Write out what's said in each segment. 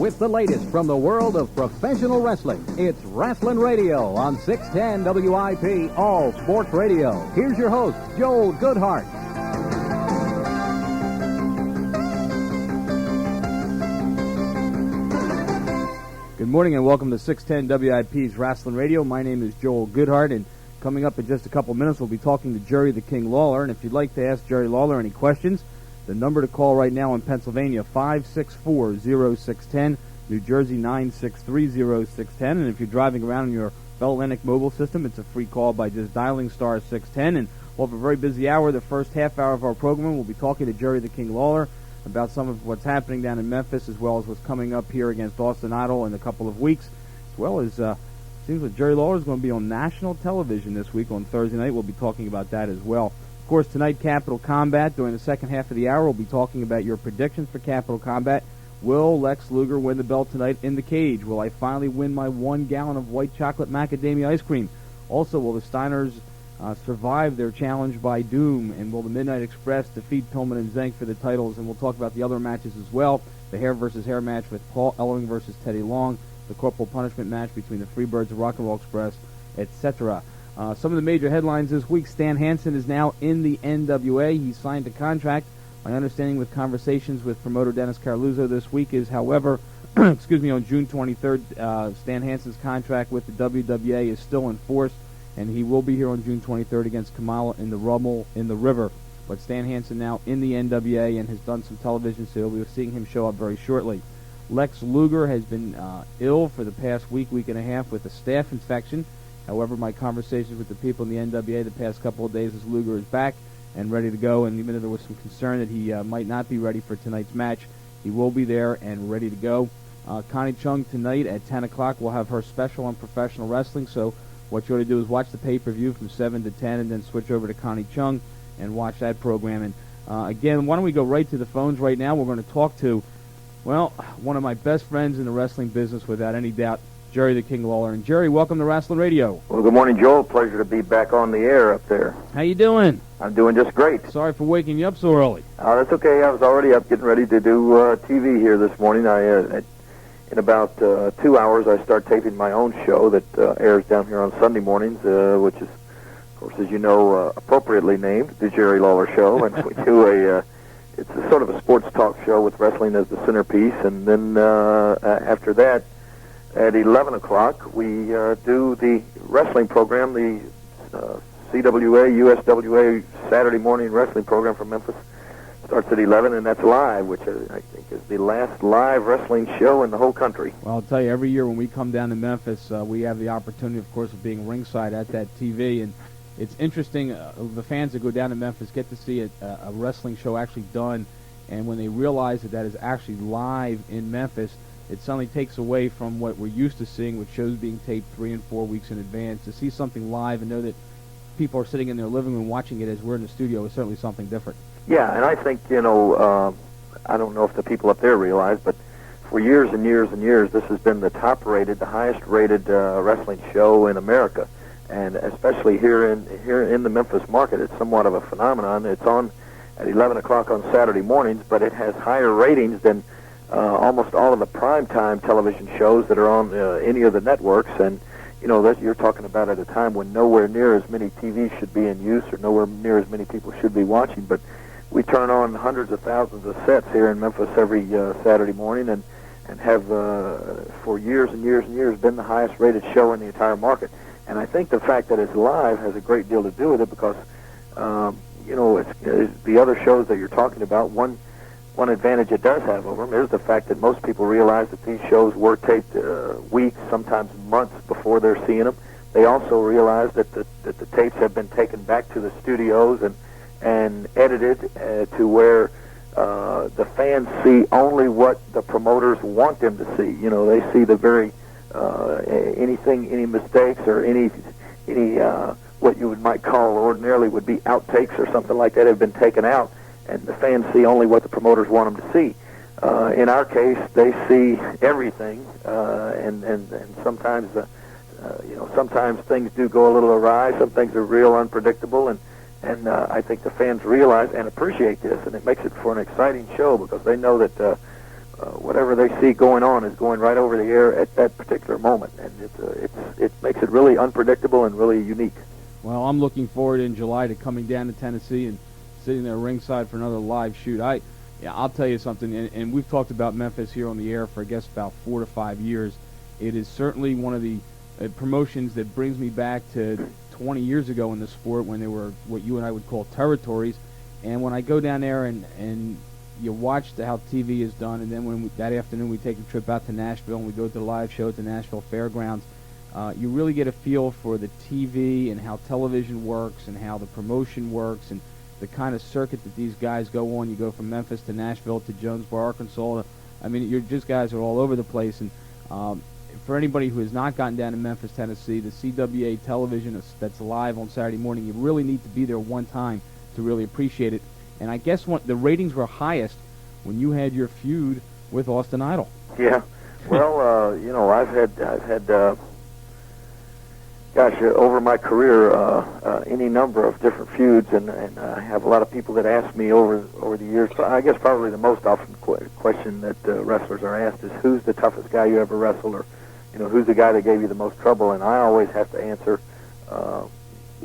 with the latest from the world of professional wrestling. It's Rasslin Radio on 610 WIP, all sports radio. Here's your host, Joel Goodhart. Good morning and welcome to 610 WIP's Rasslin Radio. My name is Joel Goodhart, and coming up in just a couple minutes, we'll be talking to Jerry the King Lawler. And if you'd like to ask Jerry Lawler any questions, the number to call right now in Pennsylvania, 564-0610, New Jersey, 963-0610. And if you're driving around in your Bell Atlantic mobile system, it's a free call by just dialing star 610. And we'll have a very busy hour. The first half hour of our program, we'll be talking to Jerry the King Lawler about some of what's happening down in Memphis, as well as what's coming up here against Austin Idol in a couple of weeks, as well as seems like Jerry Lawler is going to be on national television this week on Thursday night. We'll be talking about that as well. Of course, tonight, Capital Combat. During the second half of the hour, we'll be talking about your predictions for Capital Combat. Will Lex Luger win the belt tonight in the cage? Will I finally win my 1 gallon of white chocolate macadamia ice cream? Also, will the Steiners survive their challenge by Doom? And will the Midnight Express defeat Pillman and Zenk for the titles? And we'll talk about the other matches as well. The hair versus hair match with Paul Ellering versus Teddy Long. The Corporal Punishment match between the Freebirds of Rock and Roll Express, etc. Some of the major headlines this week: Stan Hansen is now in the NWA. He signed a contract. My understanding with conversations with promoter Dennis Carluzzo this week is, however, on June 23rd, Stan Hansen's contract with the WWA is still in force, and he will be here on June 23rd against Kamala in the Rumble in the River. But Stan Hansen now in the NWA and has done some television, so we'll be seeing him show up very shortly. Lex Luger has been ill for the past week and a half with a staph infection. However, my conversations with the people in the NWA the past couple of days is Luger is back and ready to go, and even though there was some concern that he might not be ready for tonight's match, he will be there and ready to go. Connie Chung tonight at 10 o'clock will have her special on professional wrestling, so what you ought to do is watch the pay-per-view from 7 to 10 and then switch over to Connie Chung and watch that program. And again, why don't we go right to the phones right now? We're going to talk to, well, one of my best friends in the wrestling business without any doubt, Jerry the King Lawler. And Jerry, welcome to Rasslin Radio. Well, good morning, Joel. Pleasure to be back on the air up there. How you doing? I'm doing just great. Sorry for waking you up so early. Oh, that's okay. I was already up getting ready to do TV here this morning. In about 2 hours, I start taping my own show that airs down here on Sunday mornings, which is, of course, as you know, appropriately named The Jerry Lawler Show. And we do it's a sort of a sports talk show with wrestling as the centerpiece. And then after that, at 11 o'clock, we do the wrestling program, the CWA, USWA Saturday morning wrestling program from Memphis. Starts at 11, and that's live, which I think is the last live wrestling show in the whole country. Well, I'll tell you, every year when we come down to Memphis, we have the opportunity, of course, of being ringside at that TV, and it's interesting. The fans that go down to Memphis get to see a wrestling show actually done, and when they realize that is actually live in Memphis, it suddenly takes away from what we're used to seeing with shows being taped 3 and 4 weeks in advance. To see something live and know that people are sitting in their living room watching it as we're in the studio is certainly something different. Yeah, and I think, I don't know if the people up there realize, but for years and years and years, this has been the top-rated, the highest-rated wrestling show in America. And especially here in the Memphis market, it's somewhat of a phenomenon. It's on at 11 o'clock on Saturday mornings, but it has higher ratings than almost all of the primetime television shows that are on any of the networks. And, that you're talking about at a time when nowhere near as many TVs should be in use or nowhere near as many people should be watching. But we turn on hundreds of thousands of sets here in Memphis every Saturday morning and have, for years and years and years, been the highest-rated show in the entire market. And I think the fact that it's live has a great deal to do with it because, it's the other shows that you're talking about, one advantage it does have over them is the fact that most people realize that these shows were taped weeks, sometimes months before they're seeing them. They also realize that the tapes have been taken back to the studios and edited to where the fans see only what the promoters want them to see. They see the very any mistakes or any what you might call ordinarily would be outtakes or something like that have been taken out. And the fans see only what the promoters want them to see. In our case, they see everything, and sometimes, sometimes things do go a little awry. Some things are real unpredictable, and I think the fans realize and appreciate this, and it makes it for an exciting show because they know that whatever they see going on is going right over the air at that particular moment, and it makes it really unpredictable and really unique. Well, I'm looking forward in July to coming down to Tennessee and sitting there ringside for another live shoot. I'll tell you something, and we've talked about Memphis here on the air for, I guess, about 4 to 5 years. It is certainly one of the promotions that brings me back to 20 years ago in the sport when they were what you and I would call territories. And when I go down there and you watch how TV is done, and then when that afternoon we take a trip out to Nashville and we go to the live show at the Nashville Fairgrounds, you really get a feel for the TV and how television works and how the promotion works and the kind of circuit that these guys go on. You go from Memphis to Nashville to Jonesboro, Arkansas. I mean, you're just guys are all over the place. And for anybody who has not gotten down to Memphis, Tennessee, the CWA television that's live on Saturday morning, you really need to be there one time to really appreciate it. And I guess the ratings were highest when you had your feud with Austin Idol. Yeah. Well, I've had over my career, any number of different feuds, and I have a lot of people that ask me over the years. I guess probably the most often question that wrestlers are asked is, who's the toughest guy you ever wrestled, or who's the guy that gave you the most trouble? And I always have to answer,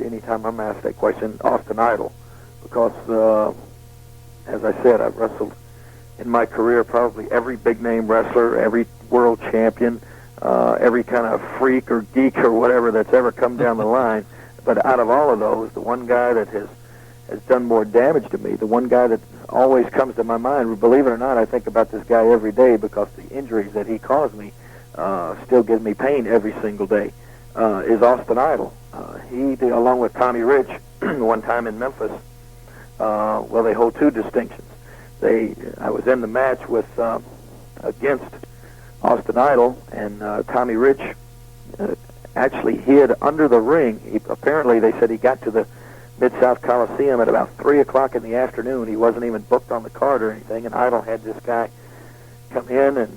anytime I'm asked that question, Austin Idol, because as I said, I've wrestled in my career probably every big name wrestler, every world champion, every kind of freak or geek or whatever that's ever come down the line. But out of all of those, the one guy that has done more damage to me, the one guy that always comes to my mind, believe it or not, I think about this guy every day because the injuries that he caused me still give me pain every single day, is Austin Idol. He, along with Tommy Rich, one time in Memphis, they hold two distinctions. I was in the match with against Austin Idol, and Tommy Rich actually hid under the ring. Apparently, they said he got to the Mid-South Coliseum at about 3 o'clock in the afternoon. He wasn't even booked on the card or anything, and Idol had this guy come in, and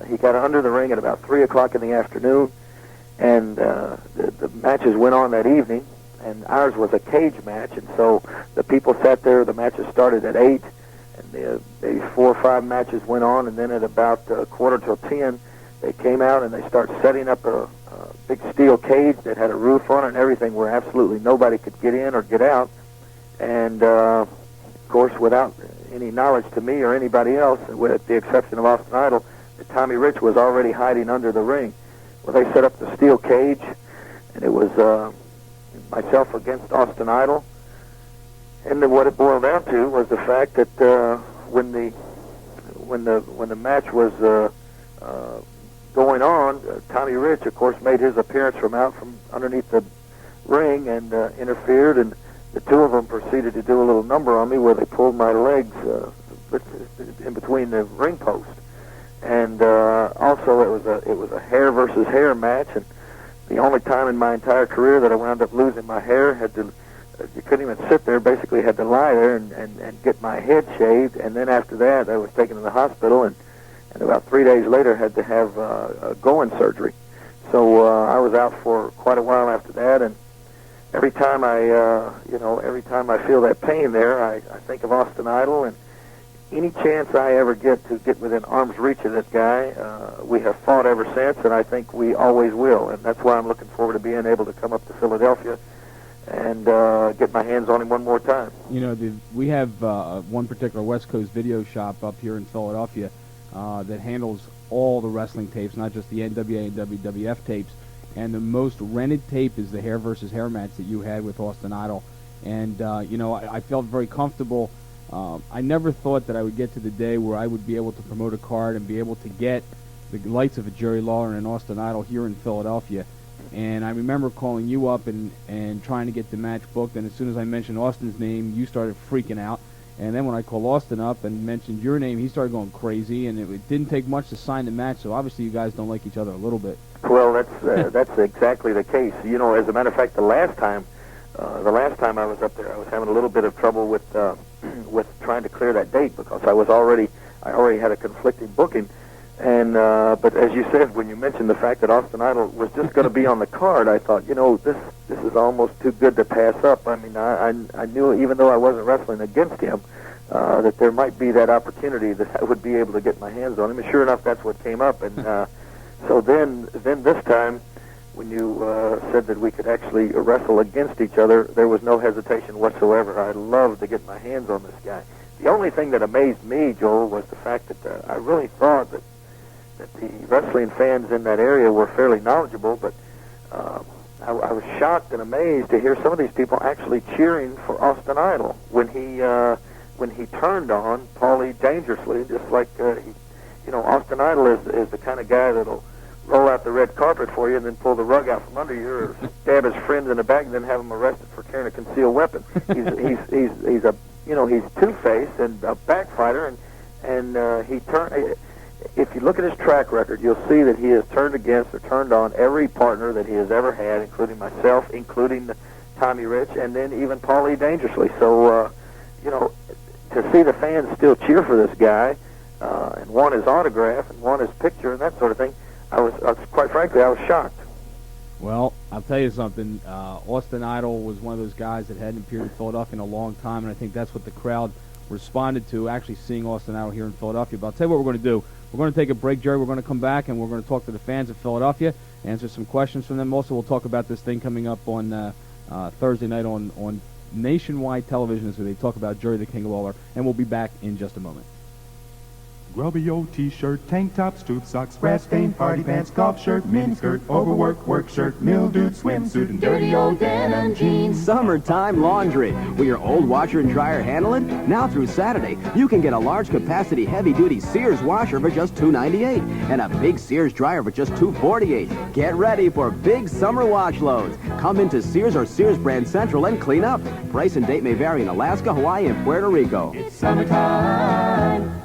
he got under the ring at about 3 o'clock in the afternoon, and the matches went on that evening, and ours was a cage match, and so the people sat there. The matches started at 8, and maybe 4 or 5 matches went on, and then at about quarter till 10, they came out and they started setting up a big steel cage that had a roof on it and everything, where absolutely nobody could get in or get out. And of course, without any knowledge to me or anybody else, with the exception of Austin Idol, that Tommy Rich was already hiding under the ring. Well, they set up the steel cage, and it was myself against Austin Idol. And then what it boiled down to was the fact that when the match was going on, Tommy Rich, of course, made his appearance from underneath the ring and interfered, and the two of them proceeded to do a little number on me where they pulled my legs in between the ring post. And also, it was a hair versus hair match, and the only time in my entire career that I wound up losing my hair, you couldn't even sit there, basically had to lie there and get my head shaved, and then after that I was taken to the hospital, and about 3 days later had to have go-in surgery. So I was out for quite a while after that, and every time I feel that pain there, I think of Austin Idol, and any chance I ever get to get within arm's reach of this guy, we have fought ever since, and I think we always will, and that's why I'm looking forward to being able to come up to Philadelphia and get my hands on him one more time. We have one particular West Coast video shop up here in Philadelphia that handles all the wrestling tapes, not just the NWA and WWF tapes. And the most rented tape is the hair versus hair match that you had with Austin Idol. And, I felt very comfortable. I never thought that I would get to the day where I would be able to promote a card and be able to get the lights of a Jerry Lawler and Austin Idol here in Philadelphia. And I remember calling you up and trying to get the match booked, and as soon as I mentioned Austin's name, you started freaking out. And then when I called Austin up and mentioned your name, he started going crazy, and it didn't take much to sign the match, so obviously you guys don't like each other a little bit. Well, that's exactly the case. As a matter of fact, the last time I was up there, I was having a little bit of trouble with trying to clear that date because I already had a conflicting booking. And but as you said, when you mentioned the fact that Austin Idol was just going to be on the card, I thought, this is almost too good to pass up. I mean, I knew, even though I wasn't wrestling against him, that there might be that opportunity that I would be able to get my hands on him. And sure enough, that's what came up. And so then this time, when you said that we could actually wrestle against each other, there was no hesitation whatsoever. I'd love to get my hands on this guy. The only thing that amazed me, Joel, was the fact that I really thought that the wrestling fans in that area were fairly knowledgeable, but I was shocked and amazed to hear some of these people actually cheering for Austin Idol when he turned on Paulie dangerously, just like Austin Idol is the kind of guy that'll roll out the red carpet for you and then pull the rug out from under you, or stab his friends in the back and then have him arrested for carrying a concealed weapon. He's two-faced and a backfighter, and he turned. If you look at his track record, you'll see that he has turned against or turned on every partner that he has ever had, including myself, including Tommy Rich, and then even Paulie dangerously. So, to see the fans still cheer for this guy and want his autograph and want his picture and that sort of thing, I was quite frankly, I was shocked. Well, I'll tell you something. Austin Idol was one of those guys that hadn't appeared in Philadelphia in a long time, and I think that's what the crowd responded to, actually seeing Austin Idol here in Philadelphia. But I'll tell you what we're going to do. We're going to take a break, Jerry. We're going to come back, and we're going to talk to the fans of Philadelphia, answer some questions from them. Also, we'll talk about this thing coming up on Thursday night on nationwide television as they talk about Jerry the King Lawler, and we'll be back in just a moment. Grubby old t-shirt, tank top, stoop socks, grass stained party pants, golf shirt, miniskirt, overwork, work shirt, mildewed swimsuit, and dirty old denim jeans. Summertime laundry. Will your old washer and dryer handle it? Now through Saturday, you can get a large capacity heavy-duty Sears washer for just $2.98 and a big Sears dryer for just $2.48. Get ready for big summer wash loads. Come into Sears or Sears Brand Central and clean up. Price and date may vary in Alaska, Hawaii, and Puerto Rico. It's summertime.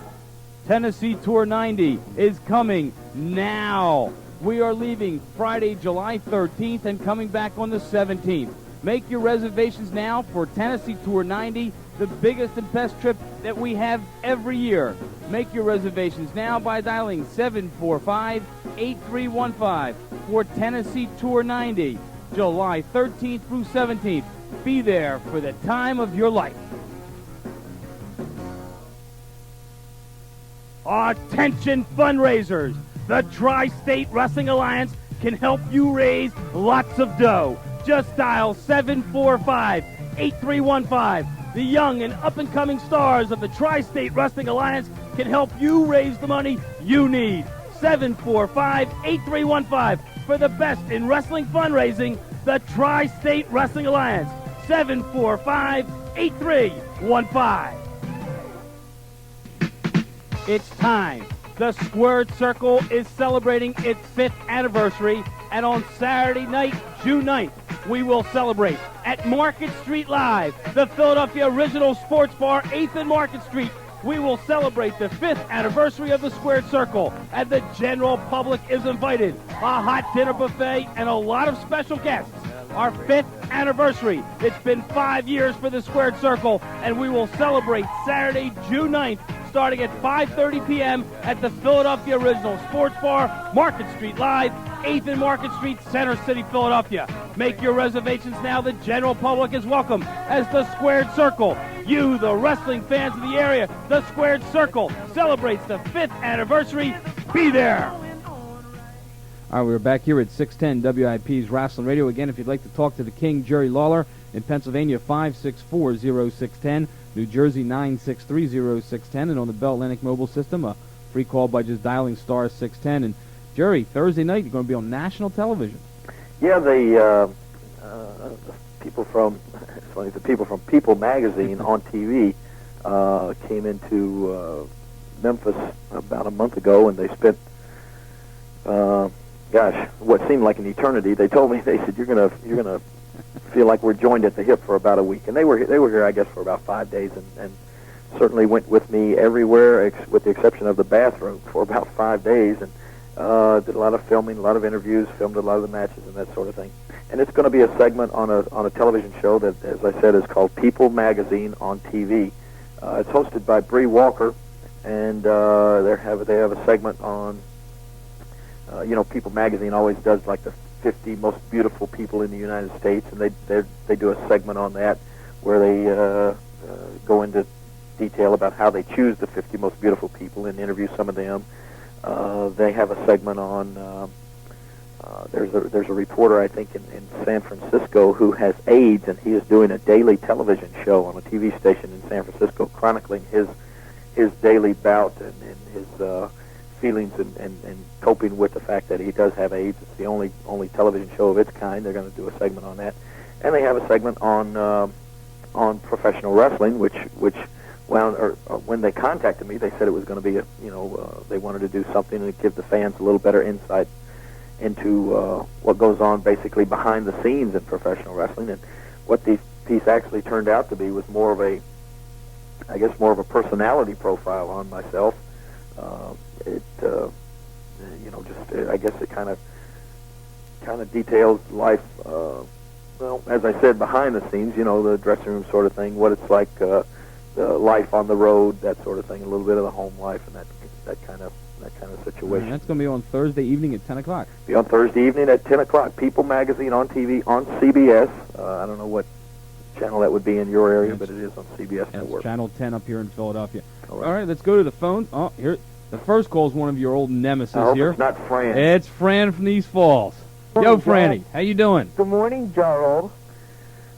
Tennessee Tour 90 is coming now. We are leaving Friday, July 13th and coming back on the 17th. Make your reservations now for Tennessee Tour 90, the biggest and best trip that we have every year. Make your reservations now by dialing 745-8315 for Tennessee Tour 90, July 13th through 17th. Be there for the time of your life. Attention fundraisers! The Tri-State Wrestling Alliance can help you raise lots of dough. Just dial 745-8315. The young and up-and-coming stars of the Tri-State Wrestling Alliance can help you raise the money you need. 745-8315 for the best in wrestling fundraising, the Tri-State Wrestling Alliance. 745-8315. It's time. The Squared Circle is celebrating its 5th anniversary, and on Saturday night, June 9th, we will celebrate at Market Street Live, the Philadelphia Original Sports Bar, 8th and Market Street. We will celebrate the 5th anniversary of the Squared Circle, and the general public is invited. A hot dinner buffet and a lot of special guests. Our 5th anniversary. It's been 5 years for the Squared Circle, and we will celebrate Saturday, June 9th, starting at 5:30 p.m. at the Philadelphia Original Sports Bar, Market Street Live, 8th and Market Street, Center City, Philadelphia. Make your reservations now. The general public is welcome as the Squared Circle. You, the wrestling fans of the area, the Squared Circle celebrates the 5th anniversary. Be there. All right, we're back here at 610 WIP's Rasslin Radio. Again, if you'd like to talk to the King, Jerry Lawler, in Pennsylvania, 564-0610. New Jersey, 963-0610. And on the Bell Atlantic mobile system, a free call by just dialing star 610. And, Jerry, Thursday night, you're going to be on national television. Yeah, the people from, it's funny, the people from People Magazine on TV came into Memphis about a month ago, and they spent, what seemed like an eternity. They told me, they said, you're gonna feel like we're joined at the hip for about a week. And they were here, I guess, for about 5 days, and certainly went with me everywhere, with the exception of the bathroom, for about 5 days, and did a lot of filming, a lot of interviews, filmed a lot of the matches and that sort of thing. And it's going to be a segment on a television show that, as I said, is called People Magazine on TV. It's hosted by Bree Walker, and they have a segment on. People Magazine always does like the 50 most beautiful people in the United States, and they do a segment on that where they go into detail about how they choose the 50 most beautiful people and interview some of them. They have a segment on. There's a reporter, I think, in San Francisco who has AIDS, and he is doing a daily television show on a TV station in San Francisco, chronicling his daily bout and his feelings and coping with the fact that he does have AIDS. It's the only television show of its kind. They're going to do a segment on that, and they have a segment on professional wrestling, which when they contacted me, they said it was going to be they wanted to do something to give the fans a little better insight into what goes on basically behind the scenes in professional wrestling. And what the piece actually turned out to be was more of a personality profile on myself. I guess it kind of details life, as I said, behind the scenes, the dressing room sort of thing, what it's like, the life on the road, that sort of thing, a little bit of the home life and that kind of situation. And that's going to be on Thursday evening at 10 o'clock. Be on Thursday evening at 10 o'clock. People Magazine on TV, on CBS. I don't know what channel that would be in your area, but it is on CBS Network. Channel 10 up here in Philadelphia. All right, let's go to the phone. Oh, here. The first call is one of your old nemesis I hope here. It's not Fran. It's Fran from East Falls. Yo, Franny. How you doing? Good morning, Gerald.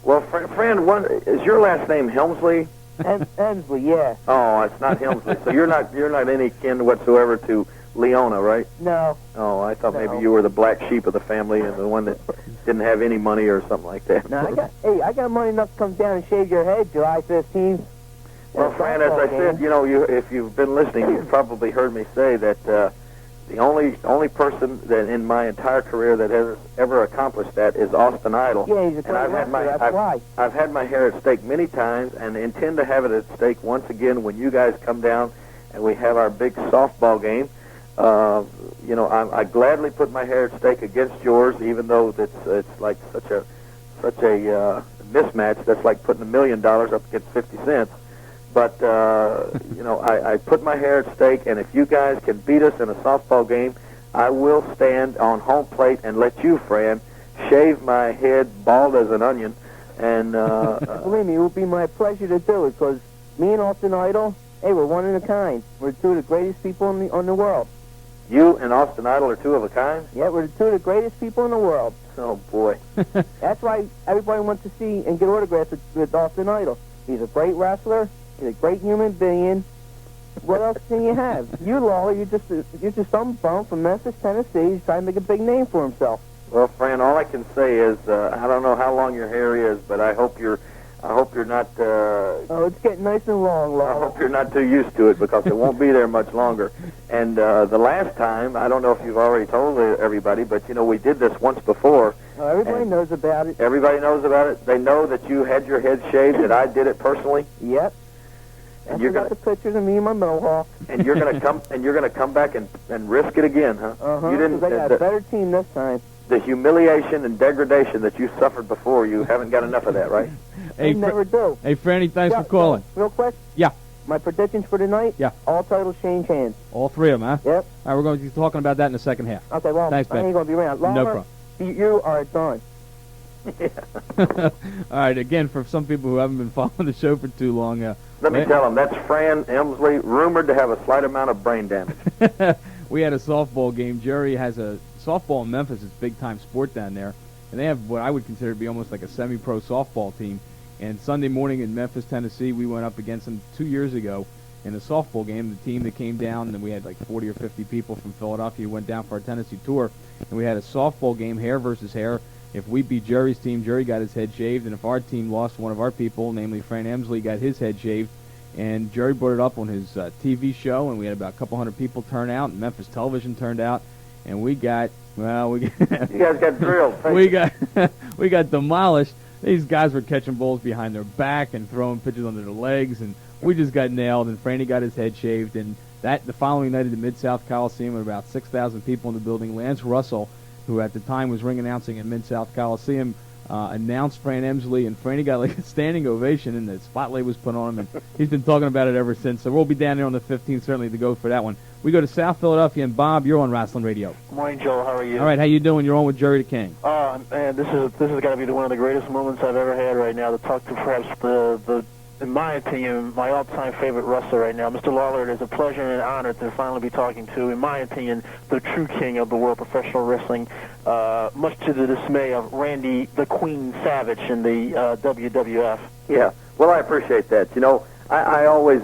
Well, Fran, is your last name Helmsley? Emsley, yeah. Oh, it's not Helmsley. So you're not any kin whatsoever to Leona, right? No. Oh, I thought maybe you were the black sheep of the family and the one that didn't have any money or something like that. No, I got money enough to come down and shave your head July 15th. Well, Fran, as I said, if you've been listening, you've probably heard me say that the only person that in my entire career that has ever accomplished that is Austin Idol. Yeah, he's a great wrestler, that's why. I've had my hair at stake many times and intend to have it at stake once again when you guys come down and we have our big softball game. I gladly put my hair at stake against yours, even though it's like such a mismatch. That's like putting $1 million up against 50 cents. But, I put my hair at stake, and if you guys can beat us in a softball game, I will stand on home plate and let you, Fran, shave my head bald as an onion. And believe me, it will be my pleasure to do it, because me and Austin Idol, hey, we're one in a kind. We're two of the greatest people on the world. You and Austin Idol are two of a kind? Yeah, we're two of the greatest people in the world. Oh, boy. That's why everybody wants to see and get autographs with Austin Idol. He's a great wrestler. He's a great human being. What else can you have? You, Lawler, you're just some bum from Memphis, Tennessee. He's trying to make a big name for himself. Well, Fran, all I can say is I don't know how long your hair is, but I hope you're not. Oh, it's getting nice and long, Lawler. I hope you're not too used to it because it won't be there much longer. And the last time, I don't know if you've already told everybody, but we did this once before. Oh, everybody knows about it. Everybody knows about it. They know that you had your head shaved. That I did it personally. Yep. And you're got the pictures of me and my mohawk. And you're gonna come back and risk it again, huh? You didn't. I got a better team this time. The humiliation and degradation that you suffered before, you haven't got enough of that, right? Hey, never do. Hey, Franny, thanks for calling. Real quick. Yeah. My predictions for tonight. Yeah. All titles change hands. All three of them, huh? Yep. All right, we're going to be talking about that in the second half. Okay. Well, thanks, I ain't going to be around. Lawler, no problem. You are done. All right, again, for some people who haven't been following the show for too long. Let me tell them, that's Fran Emsley, rumored to have a slight amount of brain damage. We had a softball game. Jerry has a softball in Memphis. It's a big-time sport down there. And they have what I would consider to be almost like a semi-pro softball team. And Sunday morning in Memphis, Tennessee, we went up against them 2 years ago in a softball game. The team that came down, and we had like 40 or 50 people from Philadelphia who went down for our Tennessee tour. And we had a softball game, hair versus hair. If we beat Jerry's team, Jerry got his head shaved. And if our team lost, one of our people, namely Fran Emsley, got his head shaved. And Jerry brought it up on his TV show, and we had about a couple hundred people turn out, and Memphis Television turned out. And we got, you guys got drilled. we got demolished. These guys were catching balls behind their back and throwing pitches under their legs, and we just got nailed. And Franny got his head shaved. And the following night at the Mid-South Coliseum, with about 6,000 people in the building, Lance Russell, who at the time was ring announcing at Mid-South Coliseum, announced Fran Emsley, and Franny got like a standing ovation, and the spotlight was put on him, and he's been talking about it ever since. So we'll be down there on the 15th, certainly, to go for that one. We go to South Philadelphia, and Bob, you're on Rasslin Radio. Good morning, Joel. How are you? All right, how you doing? You're on with Jerry the King. Man, this has got to be one of the greatest moments I've ever had right now, to talk to perhaps the in my opinion, my all-time favorite wrestler right now. Mr. Lawler, it is a pleasure and an honor to finally be talking to, in my opinion, the true king of the world of professional wrestling, much to the dismay of Randy the Queen Savage in the WWF. Yeah, well, I appreciate that. You know, I always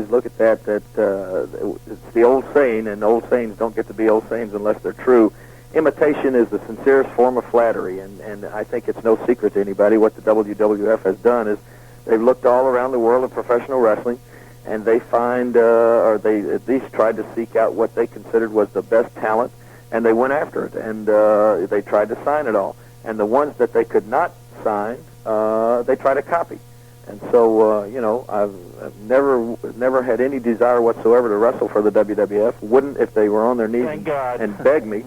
look at that it's the old saying, and old sayings don't get to be old sayings unless they're true. Imitation is the sincerest form of flattery, and I think it's no secret to anybody what the WWF has done is they've looked all around the world of professional wrestling, and they find, or they at least tried to seek out what they considered was the best talent, and they went after it, and they tried to sign it all. And the ones that they could not sign, they try to copy. And so, you know, I've never had any desire whatsoever to wrestle for the WWF. Wouldn't if they were on their knees and begged me.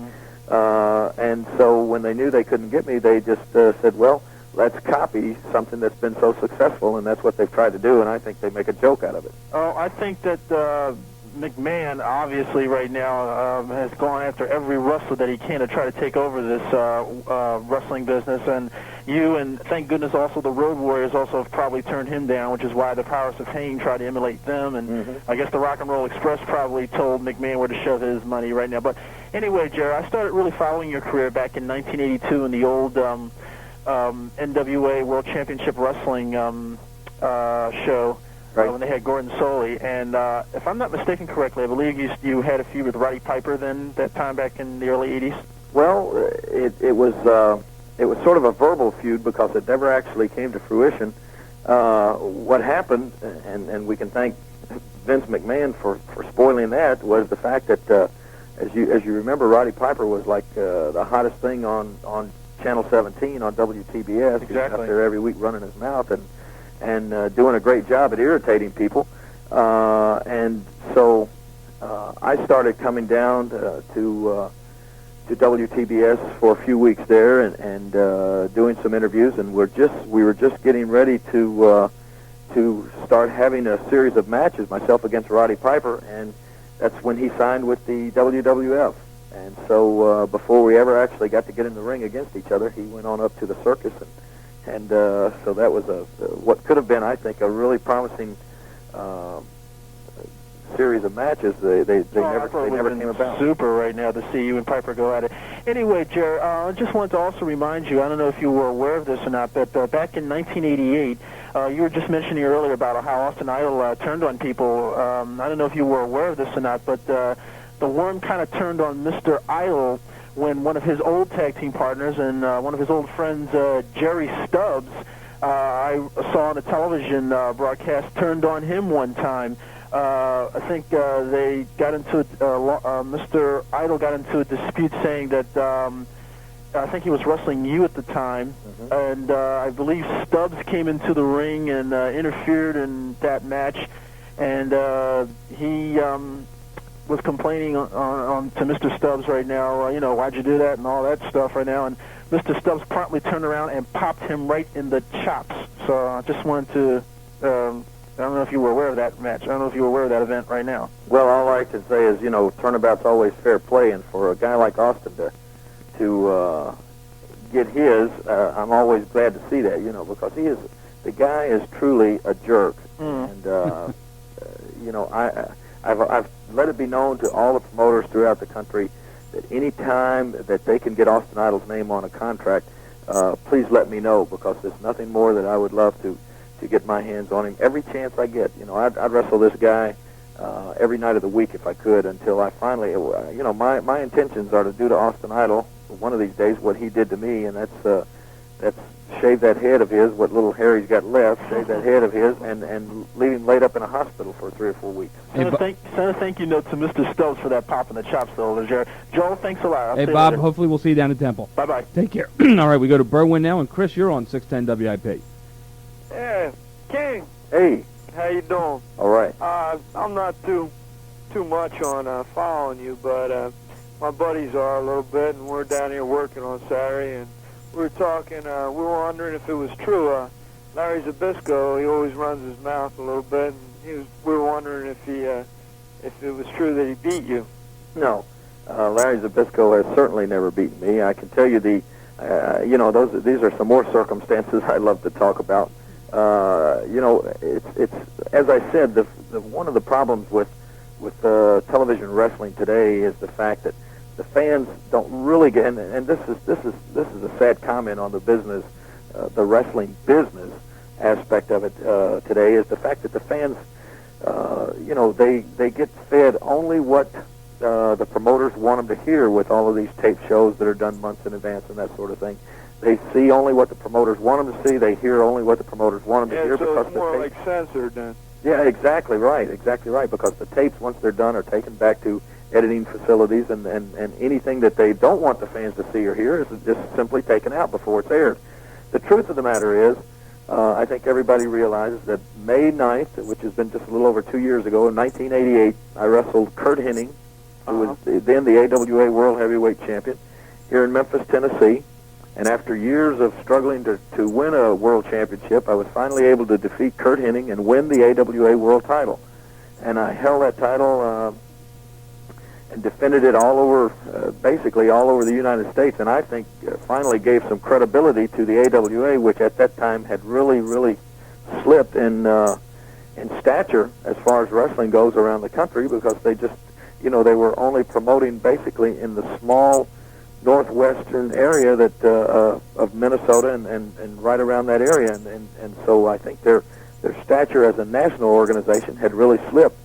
And so when they knew they couldn't get me, they just said, well, let's copy something that's been so successful, and that's what they've tried to do, and I think they make a joke out of it. Oh, I think that McMahon, obviously, right now, has gone after every wrestler that he can to try to take over this wrestling business, and you, and thank goodness also the Road Warriors also have probably turned him down, which is why the Powers of Pain tried to emulate them, and I guess the Rock and Roll Express probably told McMahon where to shove his money right now. But anyway, Jerry, I started really following your career back in 1982 in the old NWA World Championship Wrestling show. Right. When they had Gordon Soley, and if I'm not mistaken correctly, I believe you had a feud with Roddy Piper then that time back in the early '80s. Well, it was sort of a verbal feud because it never actually came to fruition. What happened, and we can thank Vince McMahon for spoiling that, was the fact that as you remember, Roddy Piper was like the hottest thing on Channel 17 on WTBS. Exactly. He was out there every week running his mouth and doing a great job at irritating people. And so I started coming down to WTBS for a few weeks there and doing some interviews, and we were just getting ready to start having a series of matches, myself against Roddy Piper, and that's when he signed with the WWF. And so before we ever actually got to get in the ring against each other, he went on up to the circus, and so that was what could have been, I think, a really promising series of matches. They never came about. Super right now to see you and Piper go at it. Anyway, Jer, I just wanted to also remind you, I don't know if you were aware of this or not, but back in 1988, you were just mentioning earlier about how Austin Idol turned on people. I don't know if you were aware of this or not, but the worm kind of turned on Mr. Idol when one of his old tag team partners and one of his old friends, Jerry Stubbs, I saw on a television broadcast, turned on him one time. I think they got into Mr. Idol got into a dispute saying that I think he was wrestling you at the time, and I believe Stubbs came into the ring and interfered in that match, and he was complaining on to Mr. Stubbs right now, you know, why'd you do that and all that stuff right now, and Mr. Stubbs promptly turned around and popped him right in the chops. So I just wanted to, I don't know if you were aware of that match. I don't know if you were aware of that event right now. Well, all I can say is, you know, turnabout's always fair play, and for a guy like Austin to get his, I'm always glad to see that, you know, because the guy is truly a jerk, and you know, I've let it be known to all the promoters throughout the country that any time that they can get Austin Idol's name on a contract, please let me know, because there's nothing more that I would love to get my hands on him every chance I get. You know, I'd wrestle this guy every night of the week if I could, until I finally, you know, my intentions are to do to Austin Idol one of these days what he did to me, and that's shave that head of his, what little hair he's got left, shave that head of his, and leave him laid up in a hospital for 3 or 4 weeks. Send a thank you note to Mr. Stubbs for that pop in the chops, though, Jared. Joel, thanks a lot. Hey, Bob, hopefully we'll see you down at Temple. Bye-bye. Take care. All right, we go to Berwyn now, and Chris, you're on 610 WIP. Yeah, King. Hey. How you doing? All right. I'm not too much on following you, but my buddies are a little bit, and we're down here working on Saturday, and we were talking, we were wondering if it was true. Larry Zbyszko, he always runs his mouth a little bit, and we were wondering if it was true that he beat you. No. Larry Zbyszko has certainly never beaten me. I can tell you you know, these are some more circumstances I love to talk about. It's as I said, one of the problems with television wrestling today is the fact that the fans don't really get, and this is a sad comment on the business, the wrestling business aspect of it today, is the fact that the fans, they get fed only what the promoters want them to hear with all of these tape shows that are done months in advance and that sort of thing. They see only what the promoters want them to see. They hear only what the promoters want them to hear. So because it's more the like censored then. Yeah, exactly right, because the tapes, once they're done, are taken back to editing facilities, and anything that they don't want the fans to see or hear is just simply taken out before it's aired. The truth of the matter is, I think everybody realizes that May 9th, which has been just a little over 2 years ago, in 1988, I wrestled Curt Hennig, who was then the AWA World Heavyweight Champion, here in Memphis, Tennessee. And after years of struggling to win a world championship, I was finally able to defeat Curt Hennig and win the AWA world title. And I held that title and defended it all over, basically all over the United States. And I think finally gave some credibility to the AWA, which at that time had really, really slipped in stature as far as wrestling goes around the country, because they just, they were only promoting basically in the small northwestern area that of Minnesota and right around that area, and so I think their stature as a national organization had really slipped.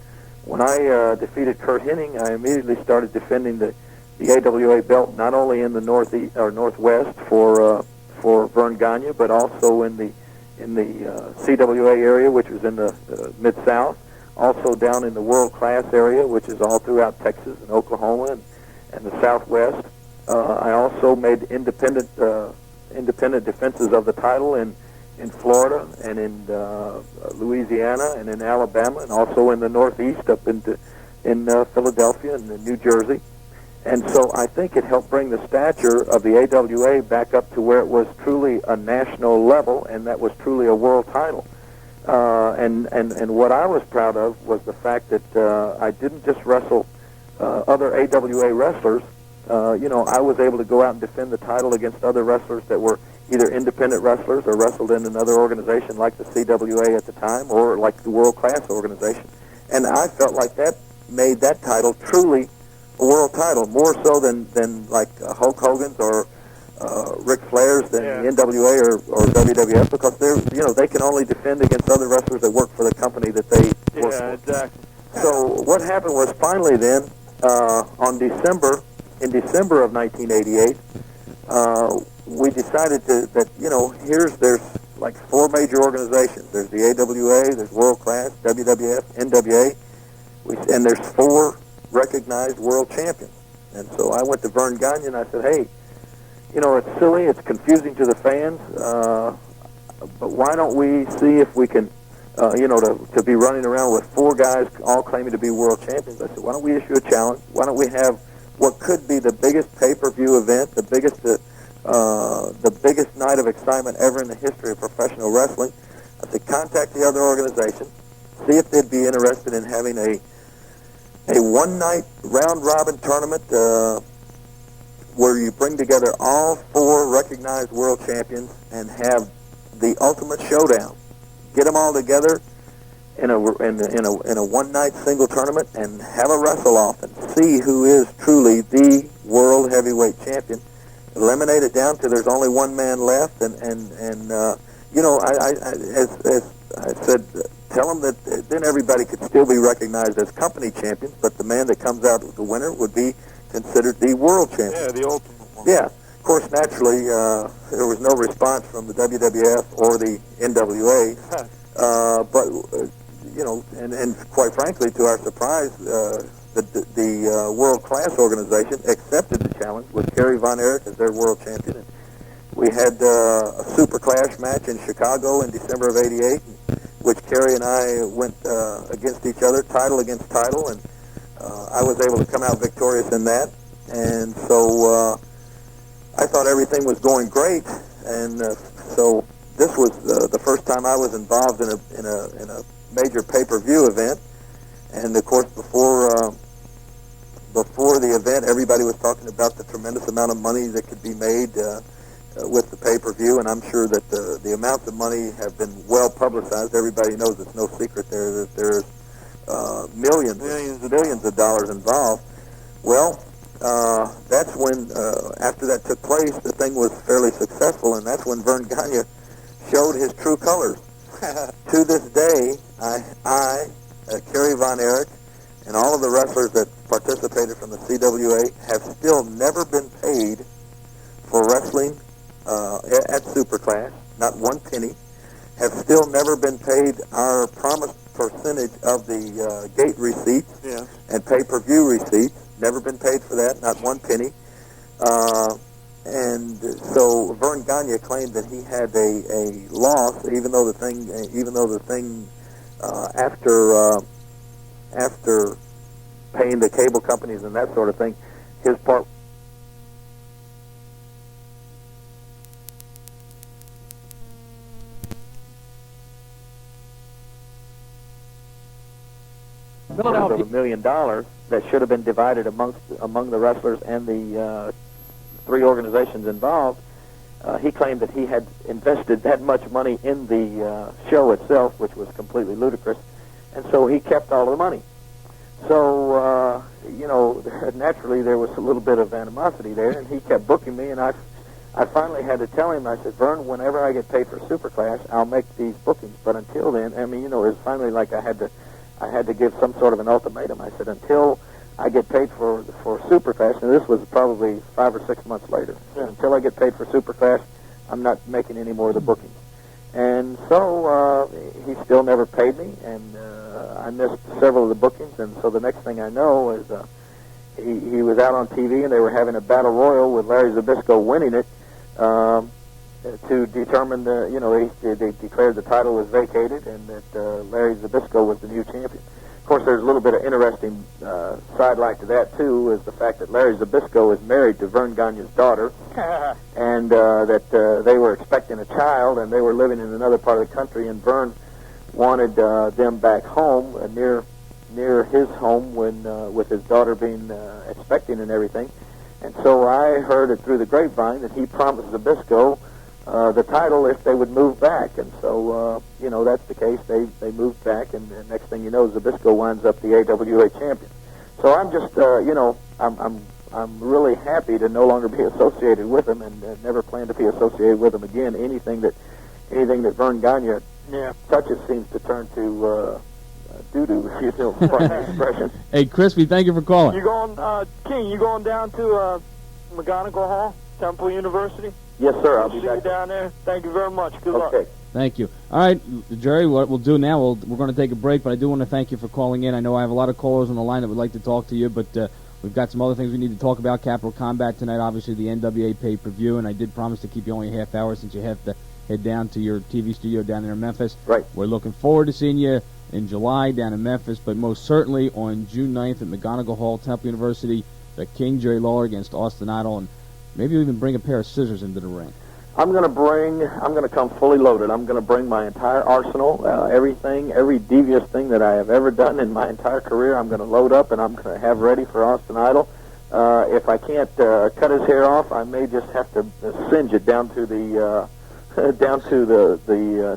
When I defeated Curt Hennig, I immediately started defending the AWA belt, not only in the northeast or northwest for Vern Gagne, but also in the CWA area, which was in the mid-south, also down in the world class area, which is all throughout Texas and Oklahoma and the southwest. I also made independent defenses of the title in Florida and in Louisiana and in Alabama, and also in the Northeast up in Philadelphia and in New Jersey. And so I think it helped bring the stature of the AWA back up to where it was truly a national level, and that was truly a world title. And what I was proud of was the fact that I didn't just wrestle other AWA wrestlers. I was able to go out and defend the title against other wrestlers that were either independent wrestlers or wrestled in another organization like the CWA at the time, or like the World Class organization. And I felt like that made that title truly a world title, more so than like Hulk Hogan's or Ric Flair's than the NWA or WWF, because they can only defend against other wrestlers that work for the company that they work for. Exactly. So what happened was finally then, in December of 1988, we decided there's like four major organizations. There's the AWA, there's World Class, WWF, NWA, and there's four recognized world champions. And so I went to Vern Gagne and I said, hey, it's silly, it's confusing to the fans, but why don't we see if we can, to be running around with four guys all claiming to be world champions. I said, why don't we issue a challenge? Why don't we have what could be the biggest pay-per-view event, the biggest night of excitement ever in the history of professional wrestling? I said, contact the other organization, see if they'd be interested in having a one-night round-robin tournament where you bring together all four recognized world champions and have the ultimate showdown. Get them all together in a one-night single tournament and have a wrestle-off and see who is truly the world heavyweight champion. Eliminate it down to there's only one man left, as I said, tell them that then everybody could still be recognized as company champions, but the man that comes out with the winner would be considered the world champion. Yeah, the ultimate one. Yeah. Of course, naturally, there was no response from the WWF or the NWA, but and quite frankly, to our surprise, the World Class organization accepted the challenge with Kerry Von Erich as their world champion. And we had a Super Clash match in Chicago in December of '88, which Kerry and I went against each other, title against title, and I was able to come out victorious in that. And so I thought everything was going great, and so this was the first time I was involved in a major pay-per-view event. And of course, before the event, everybody was talking about the tremendous amount of money that could be made with the pay-per-view, and I'm sure that the amounts of money have been well publicized. Everybody knows it's no secret there that there's millions of dollars involved. Well, that's when, after that took place, the thing was fairly successful, and that's when Vern Gagne showed his true colors. To this day, Kerry Von Erich, and all of the wrestlers that participated from the CWA have still never been paid for wrestling at Superclass, not one penny, have still never been paid our promised percentage of the gate receipts and pay-per-view receipts. Never been paid for that, not one penny. And so Vern Gagne claimed that he had a loss, even though the thing after paying the cable companies and that sort of thing, his part. Of $1 million that should have been divided among the wrestlers and the three organizations involved. He claimed that he had invested that much money in the show itself, which was completely ludicrous, and so he kept all of the money. So, naturally there was a little bit of animosity there, and he kept booking me, and I finally had to tell him, I said, Vern, whenever I get paid for Superclass, I'll make these bookings, but until then, it was finally like I had to give some sort of an ultimatum. I said, until I get paid for Superclass, and this was probably 5 or 6 months later, until I get paid for Superclass, I'm not making any more of the bookings. And so he still never paid me, and I missed several of the bookings, and so the next thing I know is he was out on TV, and they were having a battle royal with Larry Zbyszko winning it to determine they declared the title was vacated and that Larry Zbyszko was the new champion. Of course, there's a little bit of interesting sidelight to that, too, is the fact that Larry Zbyszko is married to Vern Gagne's daughter, and that they were expecting a child, and they were living in another part of the country, and Vern wanted them back home, near his home, with his daughter being expecting and everything. And so I heard it through the grapevine that he promised Zbyszko the title if they would move back, and so that's the case. They moved back, and the next thing you know, Zbyszko winds up the AWA champion. So I'm just I'm really happy to no longer be associated with him, and never plan to be associated with him again. Anything that Vern Gagne touches seems to turn to doo-doo, if you feel pardon the expression. Hey, Chris, we thank you for calling. You going, King? You going down to McGonigal Hall, Temple University? Yes, sir. I'll see be back you down there. Thank you very much. Good luck. Thank you. All right, Jerry, what we'll do now, we're going to take a break, but I do want to thank you for calling in. I know I have a lot of callers on the line that would like to talk to you, but we've got some other things we need to talk about. Capital Combat tonight, obviously the NWA pay-per-view, and I did promise to keep you only a half hour since you have to head down to your TV studio down there in Memphis. Right. We're looking forward to seeing you in July down in Memphis, but most certainly on June 9th at McGonigal Hall, Temple University, the King, Jerry Lawler against Austin Idol, and maybe you'll even bring a pair of scissors into the ring. I'm going to come fully loaded. I'm going to bring my entire arsenal, everything, every devious thing that I have ever done in my entire career. I'm going to load up, and I'm going to have ready for Austin Idol. If I can't cut his hair off, I may just have to singe it down to the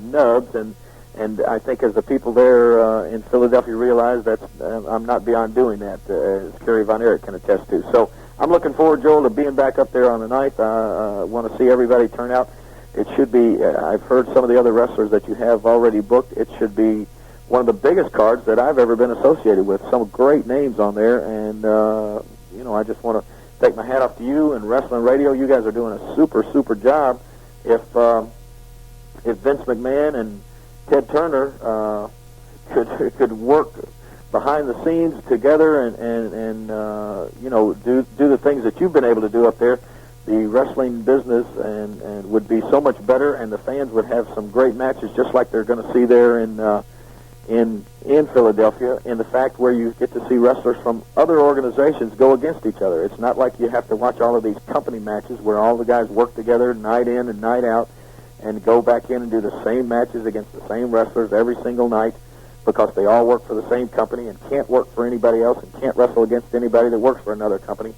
nubs, and I think as the people there in Philadelphia realize that I'm not beyond doing that, as Kerry Von Erich can attest to. So I'm looking forward, Joel, to being back up there on the 9th. I want to see everybody turn out. It should be, I've heard some of the other wrestlers that you have already booked. It should be one of the biggest cards that I've ever been associated with. Some great names on there, and, I just want to take my hat off to you and Wrestling Radio. You guys are doing a super, super job. If Vince McMahon and Ted Turner could work behind the scenes together and do the things that you've been able to do up there, the wrestling business and would be so much better, and the fans would have some great matches just like they're going to see there in Philadelphia, in the fact where you get to see wrestlers from other organizations go against each other. It's not like you have to watch all of these company matches where all the guys work together night in and night out and go back in and do the same matches against the same wrestlers every single night, because they all work for the same company and can't work for anybody else and can't wrestle against anybody that works for another company.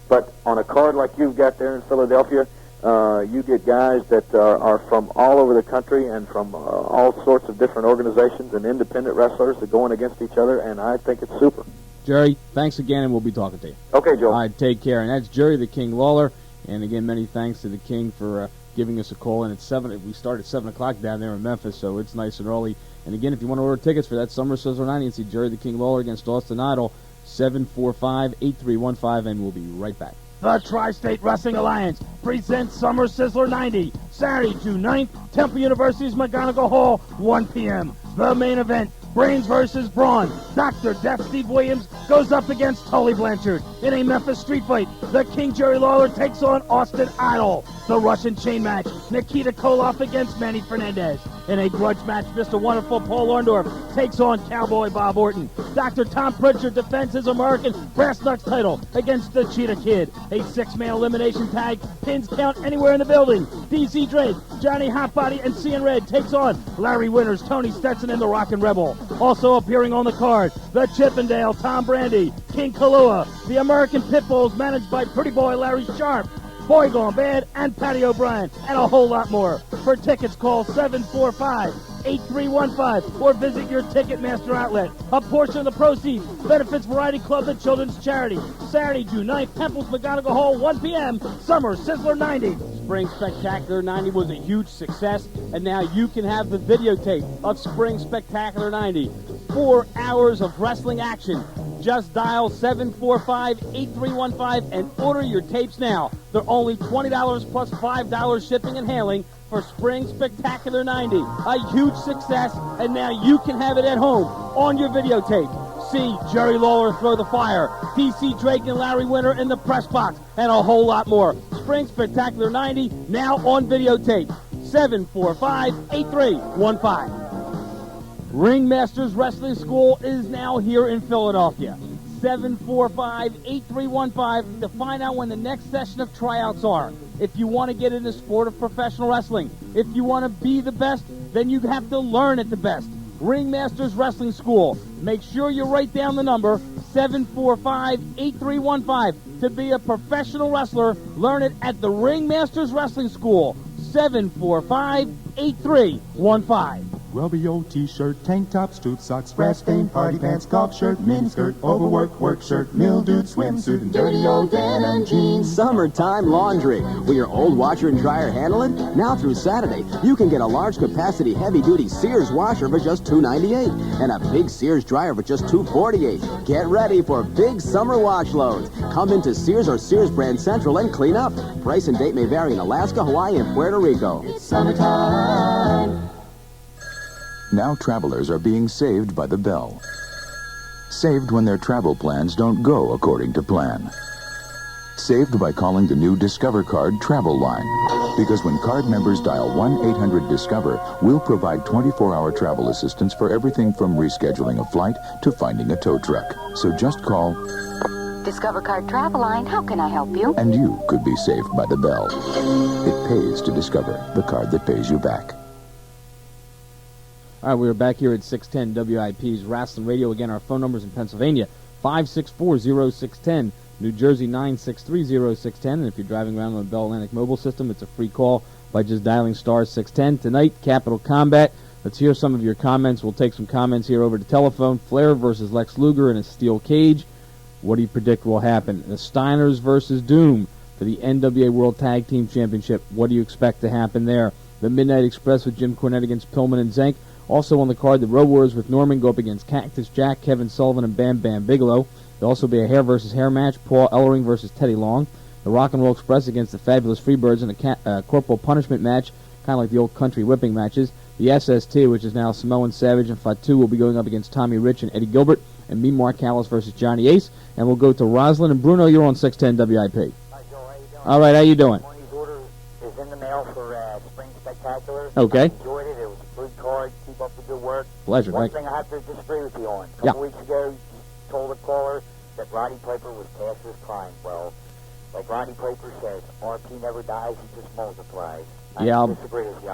But on a card like you've got there in Philadelphia, You get guys that are from all over the country and from all sorts of different organizations and independent wrestlers that go in against each other, and I think it's super. Jerry, thanks again, and we'll be talking to you. Okay, Joe. All right, take care. And that's Jerry the King Lawler. And again, many thanks to the King for giving us a call. And it's 7. We start at 7 o'clock down there in Memphis, so it's nice and early. And again, if you want to order tickets for that Summer Sizzler 90 and see Jerry the King Lawler against Austin Idol, 745-8315, and we'll be right back. The Tri-State Wrestling Alliance presents Summer Sizzler 90, Saturday, June 9th, Temple University's McGonigal Hall, 1 p.m. The main event, Brains versus Brawn. Dr. Death Steve Williams goes up against Tully Blanchard. In a Memphis street fight, the King Jerry Lawler takes on Austin Idol. The Russian chain match, Nikita Koloff against Manny Fernandez. In a grudge match, Mr. Wonderful Paul Orndorff takes on Cowboy Bob Orton. Dr. Tom Pritchard defends his American Brass Knucks title against the Cheetah Kid. A 6-man elimination tag, pins count anywhere in the building. DC Drake, Johnny Hotbody, and Cian Red takes on Larry Winters, Tony Stetson, and the Rockin' Rebel. Also appearing on the card, the Chippendale, Tom Brandy, King Kalua, the American Pitbulls managed by Pretty Boy Larry Sharp, Boy Gone Bad, and Patty O'Brien, and a whole lot more. For tickets, call 745-8315 or visit your Ticketmaster outlet. A portion of the proceeds benefits Variety Club, the children's charity. Saturday, June 9th, Temple's McGonigal Hall, 1 p.m., Summer Sizzler 90. Spring Spectacular 90 was a huge success, and now you can have the videotape of Spring Spectacular 90. 4 hours of wrestling action. Just dial 745-8315 and order your tapes now. They're only $20 plus $5 shipping and handling for Spring Spectacular 90. A huge success, and now you can have it at home on your videotape. See Jerry Lawler throw the fire, DC Drake and Larry Winter in the press box, and a whole lot more. Spring Spectacular 90 now on videotape. 745-8315. Ringmasters Wrestling School is now here in Philadelphia. 745-8315 to find out when the next session of tryouts are. If you want to get in the sport of professional wrestling, if you want to be the best, then you have to learn at the best. Ringmasters Wrestling School. Make sure you write down the number 745-8315 to be a professional wrestler. Learn it at the Ringmasters Wrestling School. 745-8315. Grubby old t-shirt, tank top, stoop socks, grass stain, party pants, golf shirt, miniskirt, overwork, work shirt, mildewed swimsuit, and dirty old denim jeans. Summertime laundry. Will your old washer and dryer handle it? Now through Saturday, you can get a large capacity heavy-duty Sears washer for just $2.98 and a big Sears dryer for just $2.48. Get ready for big summer wash loads. Come into Sears or Sears Brand Central and clean up. Price and date may vary in Alaska, Hawaii, and Puerto Rico. It's summertime. Now travelers are being saved by the bell. Saved when their travel plans don't go according to plan. Saved by calling the new Discover Card travel line. Because when card members dial 1-800-DISCOVER, we'll provide 24-hour travel assistance for everything from rescheduling a flight to finding a tow truck. So just call Discover Card Travel Line, how can I help you? and you could be saved by the bell. It pays to Discover, the card that pays you back. All right, we're back here at 610 WIP's Rasslin Radio. Again, our phone numbers in Pennsylvania, 564-0610, New Jersey, 963-0610. And if you're driving around on the Bell Atlantic mobile system, it's a free call by just dialing star 610. Tonight, Capital Combat. Let's hear some of your comments. We'll take some comments here over the telephone. Flair versus Lex Luger in a steel cage. What do you predict will happen? The Steiners versus Doom for the NWA World Tag Team Championship. What do you expect to happen there? The Midnight Express with Jim Cornette against Pillman and Zank. Also on the card, the Road Warriors with Norman go up against Cactus Jack, Kevin Sullivan, and Bam Bam Bigelow. There'll also be a hair versus hair match, Paul Ellering versus Teddy Long. The Rock and Roll Express against the Fabulous Freebirds in a corporal punishment match, kind of like the old country whipping matches. The SST, which is now Samoan Savage and Fatu, will be going up against Tommy Rich and Eddie Gilbert, and me, Mark Callis versus Johnny Ace. And we'll go to Rasslin and Bruno. You're on 610 WIP. Hi, Joe. How you doing? All right, how you doing? Money's order is in the mail for Spring Spectacular. Okay. I enjoyed it. It was a good card. Keep up the good work. Pleasure. One Thank thing I have to disagree with you on. A Yeah. couple weeks ago, you told a caller that Roddy Piper was past his prime. Well, like Roddy Piper said, RP never dies, he just multiplies. I disagree with you.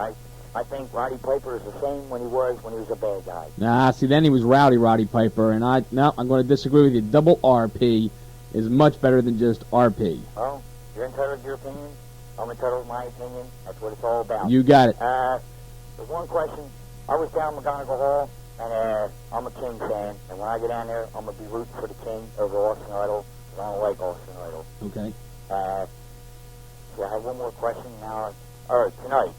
I think Roddy Piper is the same when he was a bad guy. Nah, see, then he was rowdy Roddy Piper, and I'm going to disagree with you. Double RP is much better than just RP. Well, you're entitled to your opinion. I'm going to tell you my opinion. That's what it's all about. You got it. There's one question. I was down McGonigal Hall, and I'm a King fan. And when I get down there, I'm going to be rooting for the King over Austin Idol, because I don't like Austin Idol. Okay. So I have one more question now. Tonight,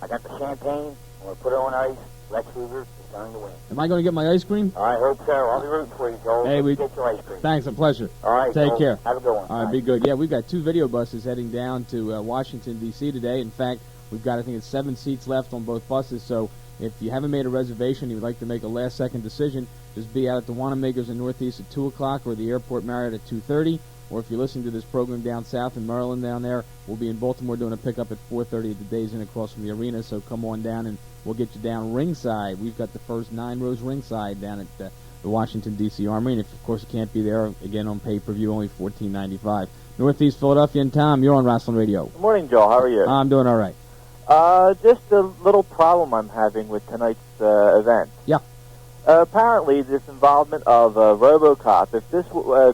I got the champagne. I'm going to put it on ice. Lex Luger is going to win. Am I going to get my ice cream? I hope so. I'll be rooting for you, Joel. Hey, Get your ice cream. Thanks, a pleasure. All right, Take Joel. care. Have a good one. All right, be good. Yeah, we've got 2 video buses heading down to Washington, D.C. today. In fact, we've got, I think it's 7 seats left on both buses. So if you haven't made a reservation, you would like to make a last-second decision, just be out at the Wanamakers in Northeast at 2 o'clock or the Airport Marriott at 2:30. Or if you're listening to this program down south in Maryland down there, we'll be in Baltimore doing a pickup at 4:30 at the Days Inn across from the arena. So come on down and we'll get you down ringside. We've got the first 9 rows ringside down at the Washington, D.C. Armory. And if, of course, you can't be there, again, on pay-per-view, only $14.95. Northeast Philadelphia, and Tom, you're on Rasslin Radio. Good morning, Joe. How are you? I'm doing all right. Just a little problem I'm having with tonight's event. Yeah. Apparently, this involvement of RoboCop, if this,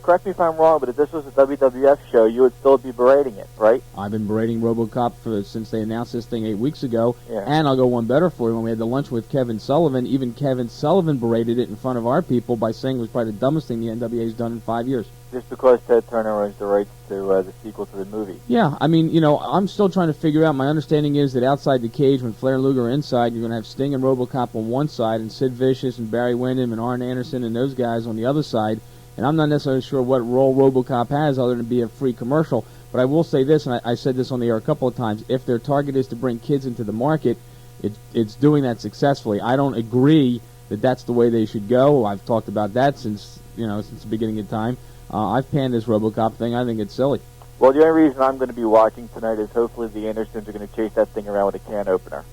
correct me if I'm wrong, but if this was a WWF show, you would still be berating it, right? I've been berating RoboCop since they announced this thing 8 weeks ago, Yeah. and I'll go one better for you. When we had the lunch with Kevin Sullivan, even Kevin Sullivan berated it in front of our people by saying it was probably the dumbest thing the NWA's done in 5 years. Just because Ted Turner owns the rights to the sequel to the movie. Yeah, I mean, I'm still trying to figure out. My understanding is that outside the cage, when Flair and Luger are inside, you're going to have Sting and RoboCop on one side, and Sid Vicious and Barry Windham and Arn Anderson and those guys on the other side. And I'm not necessarily sure what role RoboCop has other than be a free commercial. But I will say this, and I said this on the air a couple of times, if their target is to bring kids into the market, it's doing that successfully. I don't agree that that's the way they should go. I've talked about that since the beginning of time. I've panned this RoboCop thing. I think it's silly. Well, the only reason I'm going to be watching tonight is hopefully the Andersons are going to chase that thing around with a can opener.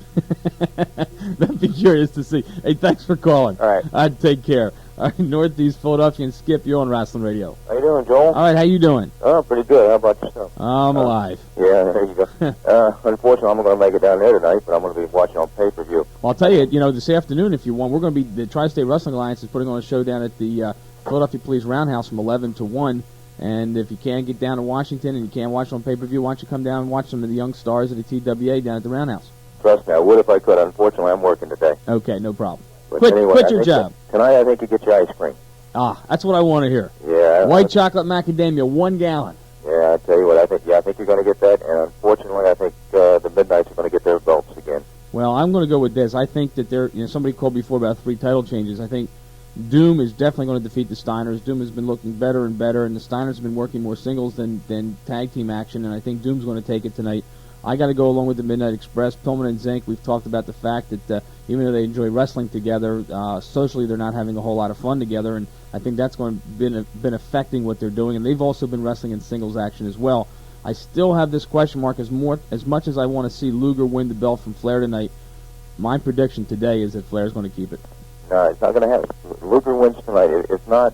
That'd be curious to see. Hey, thanks for calling. All right. Take care. All right, Northeast Philadelphia and Skip, you're on Rasslin Radio. How you doing, Joel? All right, how you doing? Oh, pretty good. How about yourself? I'm alive. Yeah, there you go. Unfortunately, I'm not going to make it down there tonight, but I'm going to be watching on pay-per-view. Well, I'll tell you, this afternoon, if you want, we're going to be, the Tri-State Wrestling Alliance is putting on a show down at the Philadelphia Police Roundhouse from 11 to 1. And if you can't get down to Washington and you can't watch on pay-per-view, why don't you come down and watch some of the young stars of the TWA down at the Roundhouse? Trust me, I would if I could. Unfortunately, I'm working today. Okay, no problem. But Quit anyway, your job. Tonight, I think you get your ice cream. Ah, that's what I want to hear. Yeah. White chocolate macadamia, 1 gallon. Yeah, I tell you what, I think you're going to get that, and unfortunately, I think the Midnights are going to get their belts again. Well, I'm going to go with this. I think that somebody called before about 3 title changes. I think Doom is definitely going to defeat the Steiners. Doom has been looking better and better, and the Steiners have been working more singles than tag team action, and I think Doom's going to take it tonight. I got to go along with the Midnight Express. Pillman and Zink, we've talked about the fact that even though they enjoy wrestling together, socially they're not having a whole lot of fun together, and I think that's going to been affecting what they're doing, and they've also been wrestling in singles action as well. I still have this question mark as much as I want to see Luger win the belt from Flair tonight. My prediction today is that Flair's going to keep it. No, it's not going to happen. Luger wins tonight. If not,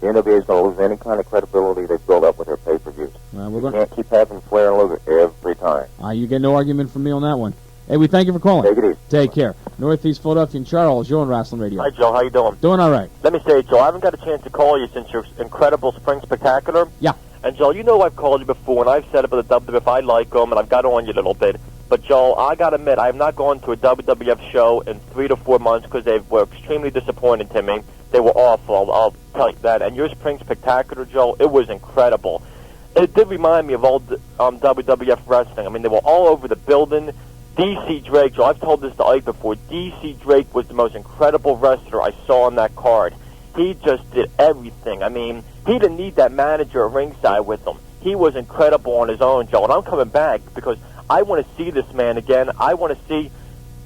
the NWA is going to lose any kind of credibility they build up with their pay-per-views. You can't keep having Flair and Luger every time. You get no argument from me on that one. Hey, we thank you for calling. Take it easy. Take care. Northeast Philadelphia and Charles, you're on Rasslin Radio. Hi, Joe. How you doing? Doing all right. Let me say, Joe, I haven't got a chance to call you since your incredible Spring Spectacular. Yeah. And, Joe, you know I've called you before, and I've said about the WWF, I like them, and I've got on you a little bit. But, Joe, I got to admit, I have not gone to a WWF show in 3 to 4 months because they were extremely disappointing to me. They were awful, I'll tell you that. And your Spring Spectacular, Joe, it was incredible. It did remind me of old WWF wrestling. I mean, they were all over the building. D.C. Drake, Joe, I've told this to Ike before. D.C. Drake was the most incredible wrestler I saw on that card. He just did everything. I mean, he didn't need that manager at ringside with him. He was incredible on his own, Joe. And I'm coming back because I want to see this man again. I want to see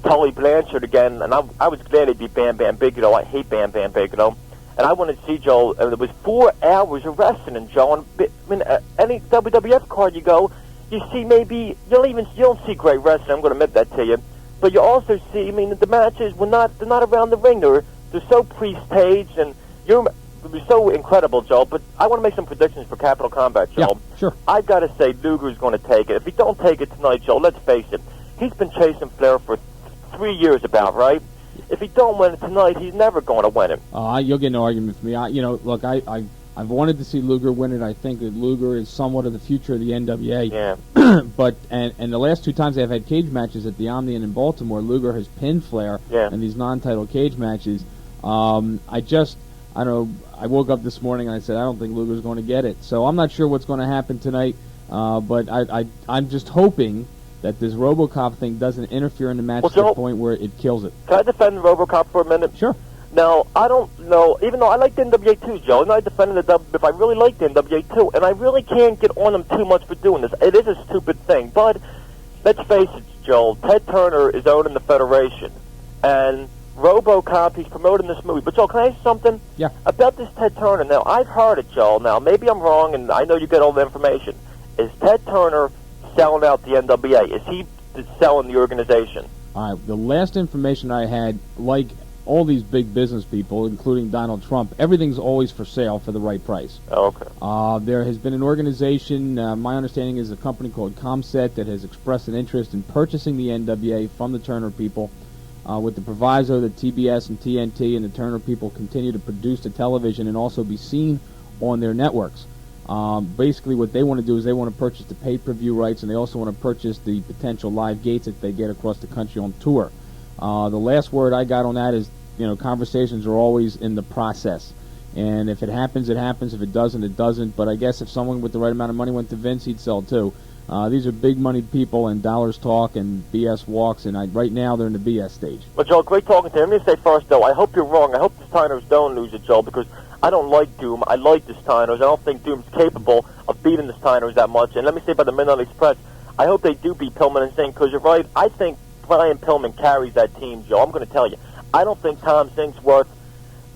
Tully Blanchard again. And I was glad he'd be Bam Bam Bigelow. I hate Bam Bam Bigelow. And I want to see Joe. It was 4 hours of wrestling, Joe. And, I mean, any WWF card you go, you see maybe you don't see great wrestling. I'm going to admit that to you, but you also see. I mean, the matches they're not around the ring. They're so pre-staged, and it was so incredible, Joe. But I want to make some predictions for Capital Combat, Joe. Yeah, sure. I've got to say Luger's going to take it. If he don't take it tonight, Joe, let's face it, he's been chasing Flair for 3 years, about right. If he don't win it tonight, he's never going to win it. You'll get no argument from me. Look, I I've wanted to see Luger win it. I think that Luger is somewhat of the future of the NWA. Yeah. But and the last 2 times they've had cage matches at the Omni and in Baltimore, Luger has pinned Flair in these non-title cage matches. I don't know. I woke up this morning and I said I don't think Luger's going to get it. So I'm not sure what's going to happen tonight. But I'm just hoping that this RoboCop thing doesn't interfere in the match to the point where it kills it. Can I defend RoboCop for a minute? Sure. Now, I don't know, even though I like the NWA too, Joe, and I defended the WWF, I really like the NWA too, and I really can't get on them too much for doing this. It is a stupid thing, but let's face it, Joe, Ted Turner is owning the Federation, and RoboCop, he's promoting this movie. But, Joe, can I ask you something? Yeah. About this Ted Turner. Now, I've heard it, Joe. Now, maybe I'm wrong, and I know you get all the information. Is Ted Turner selling out the NWA? Is he selling the organization? All right. The last information I had, like all these big business people, including Donald Trump, everything's always for sale for the right price. Oh, okay. There has been an organization, my understanding is a company called Comset, that has expressed an interest in purchasing the NWA from the Turner people, with the proviso that TBS and TNT and the Turner people continue to produce the television and also be seen on their networks. Basically what they want to do is they want to purchase the pay-per-view rights, and they also want to purchase the potential live gates that they get across the country on tour. The last word I got on that is, conversations are always in the process. And if it happens, it happens. If it doesn't, it doesn't. But I guess if someone with the right amount of money went to Vince, he'd sell too. These are big-moneyed people, and dollars talk, and BS walks, and right now they're in the BS stage. Well, Joe, great talking to you. Let me say first, though, I hope you're wrong. I hope the Steiners don't lose it, Joe, because I don't like Doom. I like the Steiners. I don't think Doom's capable of beating the Steiners that much. And let me say about the Midnight Express, I hope they do beat Pillman and Singh, because you're right. I think Brian Pillman carries that team, Joe. I'm going to tell you. I don't think Tom Singh's worth...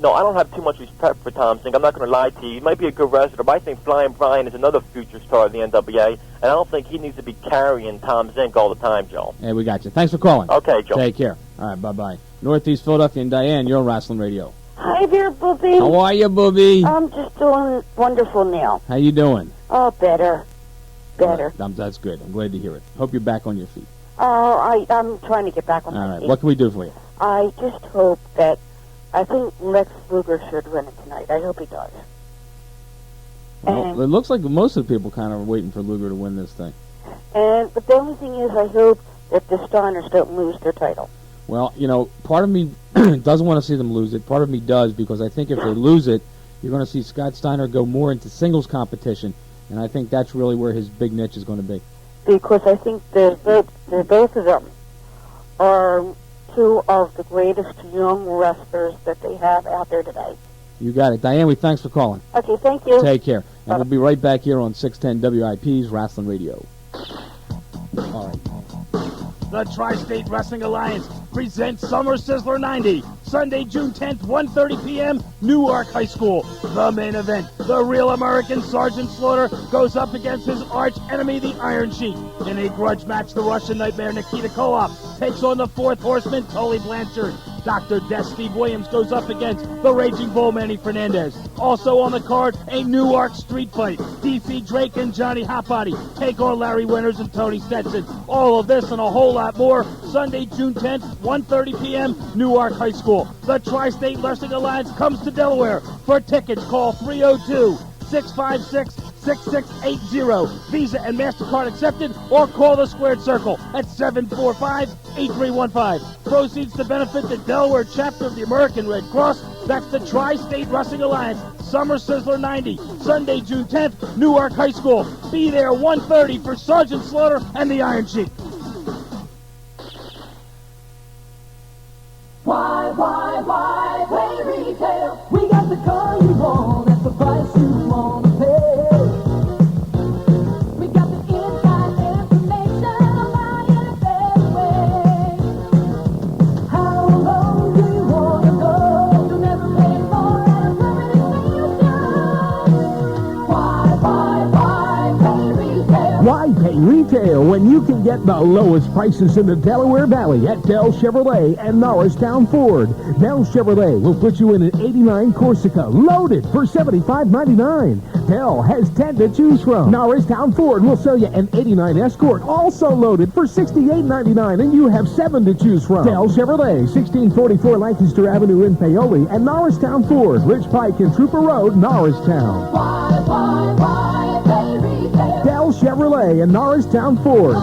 No, I don't have too much respect for Tom Singh. I'm not going to lie to you. He might be a good wrestler, but I think Flying Brian is another future star of the NWA, and I don't think he needs to be carrying Tom Zink all the time, Joe. Hey, we got you. Thanks for calling. Okay, Joe. Take care. All right, bye-bye. Northeast Philadelphia and Diane, you're on Rasslin Radio. Hi there, Booby. How are you, Booby? I'm just doing wonderful now. How you doing? Oh, better. Better. That's good. I'm glad to hear it. Hope you're back on your feet. Oh, I'm trying to get back on my feet. All right. What can we do for you? I just hope that... I think Lex Luger should win it tonight. I hope he does. Well, it looks like most of the people kind of are waiting for Luger to win this thing. But the only thing is, I hope that the Steiners don't lose their title. Well, part of me doesn't want to see them lose it. Part of me does, because I think if they lose it, you're going to see Scott Steiner go more into singles competition, and I think that's really where his big niche is going to be. Because I think both of them are two of the greatest young wrestlers that they have out there today. You got it. Diane, thanks for calling. Okay, thank you. Take care. And we'll be right back here on 610 WIP's Rasslin Radio. All right. The Tri-State Wrestling Alliance presents Summer Sizzler 90, Sunday, June 10th, 1:30 p.m., Newark High School. The main event, the Real American Sergeant Slaughter goes up against his arch enemy, the Iron Sheik. In a grudge match, the Russian Nightmare Nikita Koloff takes on the Fourth Horseman, Tully Blanchard. Dr. Death Steve Williams goes up against the Raging Bull Manny Fernandez. Also on the card, a Newark street fight. DC Drake and Johnny Hotbody take on Larry Winters and Tony Stetson. All of this and a whole lot more, Sunday, June 10th, 1:30 p.m., Newark High School. The Tri-State Wrestling Alliance comes to Delaware. For tickets, call 302-656-6680. Visa and MasterCard accepted, or call the Squared Circle at 745-8315. Proceeds to benefit the Delaware chapter of the American Red Cross. That's the Tri-State Wrestling Alliance. Summer Sizzler 90, Sunday, June 10th, Newark High School. Be there 1:30 for Sergeant Slaughter and the Iron Sheik. Why play retail? We got the car you want at the price you want to pay. We got the inside information on buying a better way. How low do you want to go? You'll never pay more at a permanent station. Why pay retail? Why pay retail when you can get the lowest prices in the Delaware Valley at Dell Chevrolet and Norristown Ford. Dell Chevrolet will put you in an 89 Corsica loaded for $75.99. Dell has 10 to choose from. Norristown Ford will sell you an 89 Escort also loaded for $68.99, and you have 7 to choose from. Dell Chevrolet, 1644 Lancaster Avenue in Paoli, and Norristown Ford, Ridge Pike and Trooper Road, Norristown. Dell Chevrolet and Norristown Ford.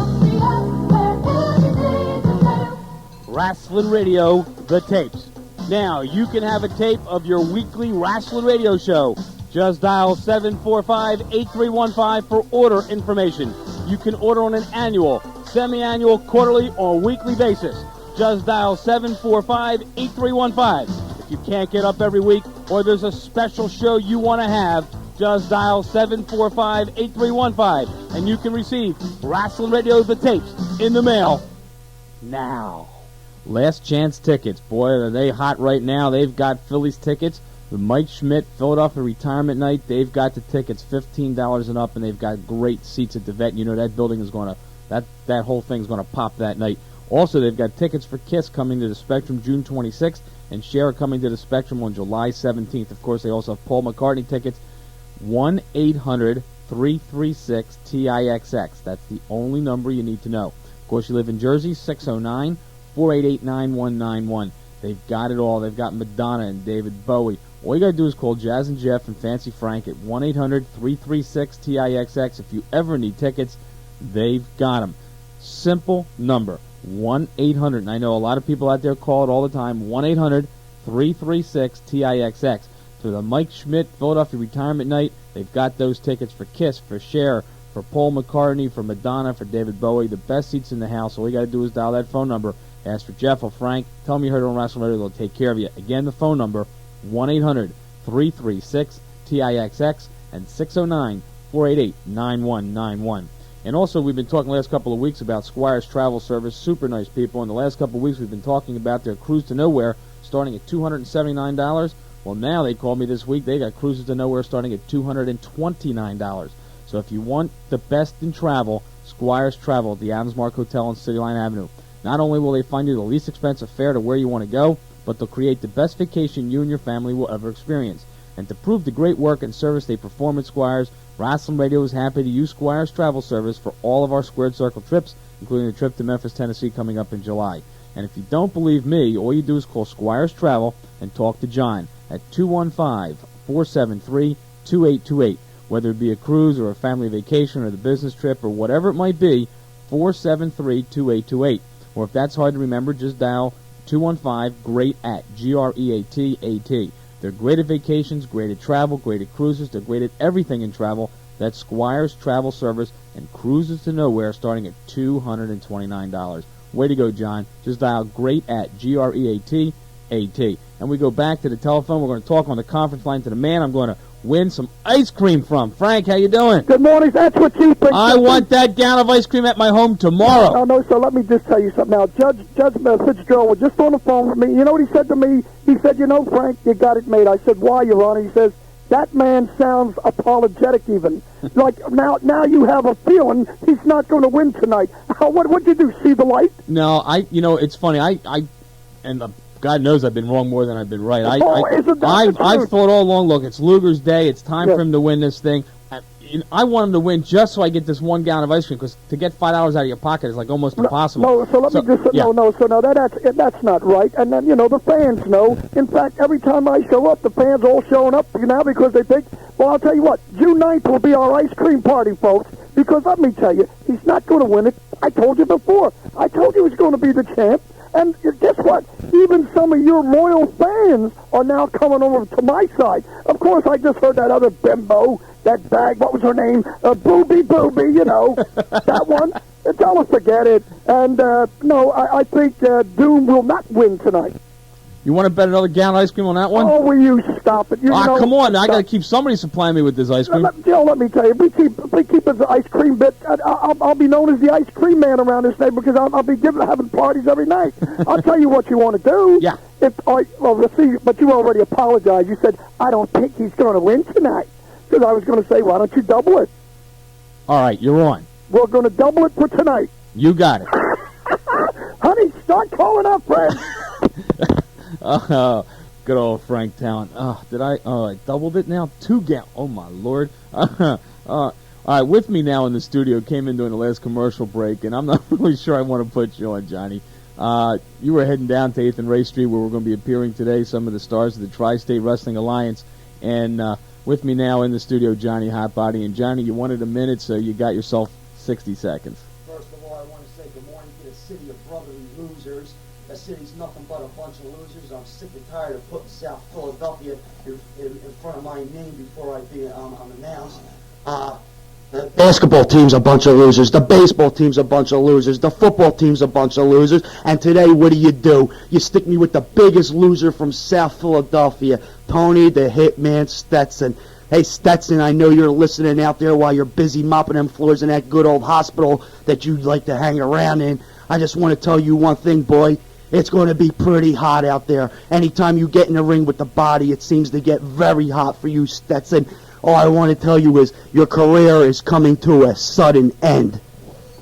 Rasslin Radio, the tapes. Now, you can have a tape of your weekly Rasslin Radio show. Just dial 745-8315 for order information. You can order on an annual, semi-annual, quarterly, or weekly basis. Just dial 745-8315. If you can't get up every week or there's a special show you want to have, just dial 745-8315 and you can receive Rasslin Radio the tapes in the mail now. Last chance tickets. Boy, are they hot right now. They've got Phillies tickets. The Mike Schmidt Philadelphia Retirement Night, they've got the tickets $15 and up, and they've got great seats at the Vet. You know that building is going to, that whole thing's going to pop that night. Also, they've got tickets for KISS coming to the Spectrum June 26th and Cher coming to the Spectrum on July 17th. Of course, they also have Paul McCartney tickets. 1-800-336-TIXX. That's the only number you need to know. Of course, you live in Jersey, 609-488-9191. They've got it all. They've got Madonna and David Bowie. All you got to do is call Jazz and Jeff and Fancy Frank at 1-800-336-TIXX. If you ever need tickets, they've got them. Simple number, 1-800. And I know a lot of people out there call it all the time, 1-800-336-TIXX. For the Mike Schmidt Philadelphia Retirement Night, they've got those tickets for KISS, for Cher, for Paul McCartney, for Madonna, for David Bowie. The best seats in the house. All you got to do is dial that phone number. Ask for Jeff or Frank. Tell them you heard it on Rasslin Radio. They'll take care of you. Again, the phone number, 1-800-336-TIXX and 609-488-9191. And also, we've been talking the last couple of weeks about Squire's Travel Service. Super nice people. In the last couple of weeks, we've been talking about their Cruise to Nowhere starting at $279. Well, now they called me this week. They got Cruises to Nowhere starting at $229. So if you want the best in travel, Squire's Travel at the Adams Mark Hotel on City Line Avenue. Not only will they find you the least expensive fare to where you want to go, but they'll create the best vacation you and your family will ever experience. And to prove the great work and service they perform at Squire's, Rasslin Radio is happy to use Squire's Travel Service for all of our Squared Circle trips, including the trip to Memphis, Tennessee coming up in July. And if you don't believe me, all you do is call Squire's Travel and talk to John at 215-473-2828. Whether it be a cruise or a family vacation or the business trip or whatever it might be, 473-2828. Or if that's hard to remember, just dial 215-GREAT-AT, G-R-E-A-T-A-T. They're great at vacations, great at travel, great at cruises. They're great at everything in travel. That's Squire's Travel Service and Cruises to Nowhere starting at $229. Way to go, John. Just dial GREAT-AT, G-R-E-A-T-A-T. And we go back to the telephone. We're going to talk on the conference line to the man I'm going to win some ice cream from. Frank, how you doing? Good morning. That's what you think. I want that gallon of ice cream at my home tomorrow. No, so let me just tell you something now. Judge Fitzgerald was just on the phone with me. You know what he said to me? He said, Frank, you got it made. I said, why, Your Honor? He says, that man sounds apologetic even. Like, now you have a feeling he's not going to win tonight. What'd you do, see the light? No, it's funny. God knows I've been wrong more than I've been right. I've thought all along, look, it's Luger's day. It's time for him to win this thing. I want him to win just so I get this 1 gallon of ice cream, because to get $5 out of your pocket is like almost impossible. No, so let me just that's not right. And then the fans know. In fact, every time I show up, the fans all showing up now because they think, well, I'll tell you what, June 9th will be our ice cream party, folks. Because let me tell you, he's not going to win it. I told you before. I told you he was going to be the champ. And guess what? Even some of your loyal fans are now coming over to my side. Of course, I just heard that other bimbo, that bag, what was her name? Booby, that one. Tell her forget it. And, I think Doom will not win tonight. You want to bet another gallon of ice cream on that one? Oh, will you stop it? Come on. I got to keep somebody supplying me with this ice cream. Let me tell you, if we keep his ice cream bit, I'll be known as the ice cream man around this neighborhood because I'll be having parties every night. I'll tell you what you want to do. Yeah. Let's see, but you already apologized. You said, I don't think he's going to win tonight. Because I was going to say, why don't you double it? All right, you're on. we're going to double it for tonight. You got it. Honey, start calling up, Fred. Good old Frank Talent. I doubled it now? 2 gallons. Oh, my Lord. All right, with me now in the studio, came in during the last commercial break, and I'm not really sure I want to put you on, Johnny. You were heading down to 8th and Ray Street, where we're going to be appearing today, some of the stars of the Tri-State Wrestling Alliance. And with me now in the studio, Johnny Hotbody. And, Johnny, you wanted a minute, so you got yourself 60 seconds. First of all, I want to say good morning to the city of brotherly losers. The city's nothing but a bunch of losers. I'm sick and tired of putting South Philadelphia in front of my name before I'm announced. The basketball team's a bunch of losers. The baseball team's a bunch of losers. The football team's a bunch of losers. And today, what do? You stick me with the biggest loser from South Philadelphia, Tony the Hitman Stetson. Hey, Stetson, I know you're listening out there while you're busy mopping them floors in that good old hospital that you like to hang around in. I just want to tell you one thing, boy. It's going to be pretty hot out there. Anytime you get in the ring with the body, it seems to get very hot for you, Stetson. All I want to tell you is your career is coming to a sudden end.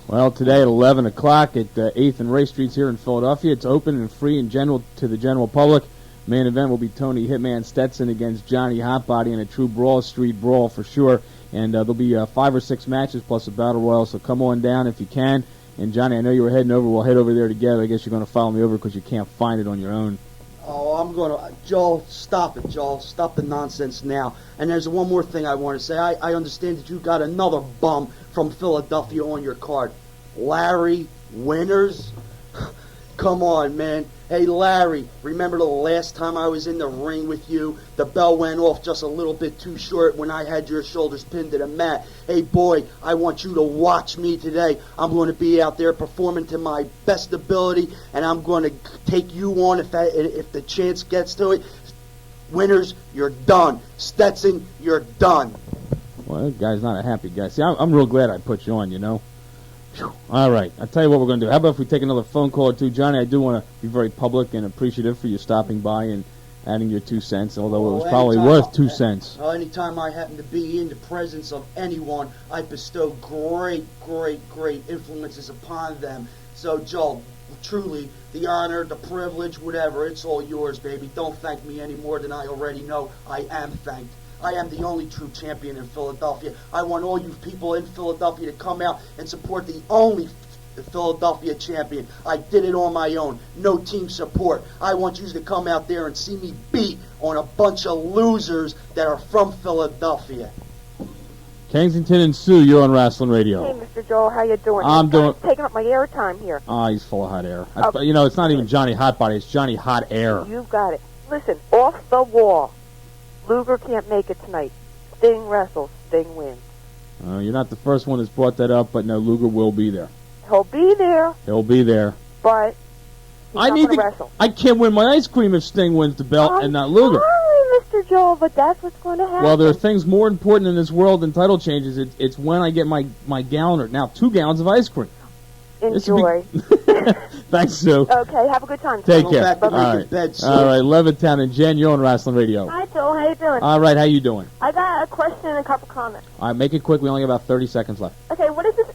Well, today at 11 o'clock at 8th and Ray Streets here in Philadelphia, it's open and free in general to the general public. Main event will be Tony Hitman Stetson against Johnny Hotbody in a true brawl, street brawl for sure. And there'll be 5 or 6 matches plus a battle royal, so come on down if you can. And, Johnny, I know you were heading over. We'll head over there together. I guess you're going to follow me over because you can't find it on your own. Oh, I'm going to... Joel, stop it, Joel. Stop the nonsense now. And there's one more thing I want to say. I understand that you got another bum from Philadelphia on your card. Larry Winters? Come on, man. Hey, Larry, remember the last time I was in the ring with you? The bell went off just a little bit too short when I had your shoulders pinned to the mat. Hey, boy, I want you to watch me today. I'm going to be out there performing to my best ability, and I'm going to take you on if the chance gets to it. Winters, you're done. Stetson, you're done. Well, that guy's not a happy guy. See, I'm real glad I put you on, you know. Whew. All right, I'll tell you what we're going to do. How about if we take another phone call or two? Johnny, I do want to be very public and appreciative for you stopping by and adding your 2 cents, although it was probably worth 2 cents. Anytime I happen to be in the presence of anyone, I bestow great, great, great influences upon them. So, Joel, truly, the honor, the privilege, whatever, it's all yours, baby. Don't thank me any more than I already know. I am thanked. I am the only true champion in Philadelphia. I want all you people in Philadelphia to come out and support the only Philadelphia champion. I did it on my own. No team support. I want you to come out there and see me beat on a bunch of losers that are from Philadelphia. Kensington and Sue, you're on Rasslin Radio. Hey, Mr. Joel, how you doing? I'm doing... taking up my airtime here. He's full of hot air. You know, it's not even Johnny Hotbody. It's Johnny Hot Air. You've got it. Listen, off the wall. Luger can't make it tonight. Sting wrestles. Sting wins. You're not the first one that's brought that up, but no, Luger will be there. He'll be there. He'll be there. But he's not going to wrestle. I can't win my ice cream if Sting wins the belt and not Luger. Sorry, Mr. Joel, but that's what's going to happen. Well, there are things more important in this world than title changes. It's when I get my gallon, or now 2 gallons of ice cream. Enjoy. Thanks, Sue. Okay, have a good time. Take care. All right. All right, Levittown and Jen, you're on Rasslin Radio. Hi, Joel. How you doing? All right, how you doing? I got a question and a couple comments. All right, make it quick. We only have about 30 seconds left. Okay, what is this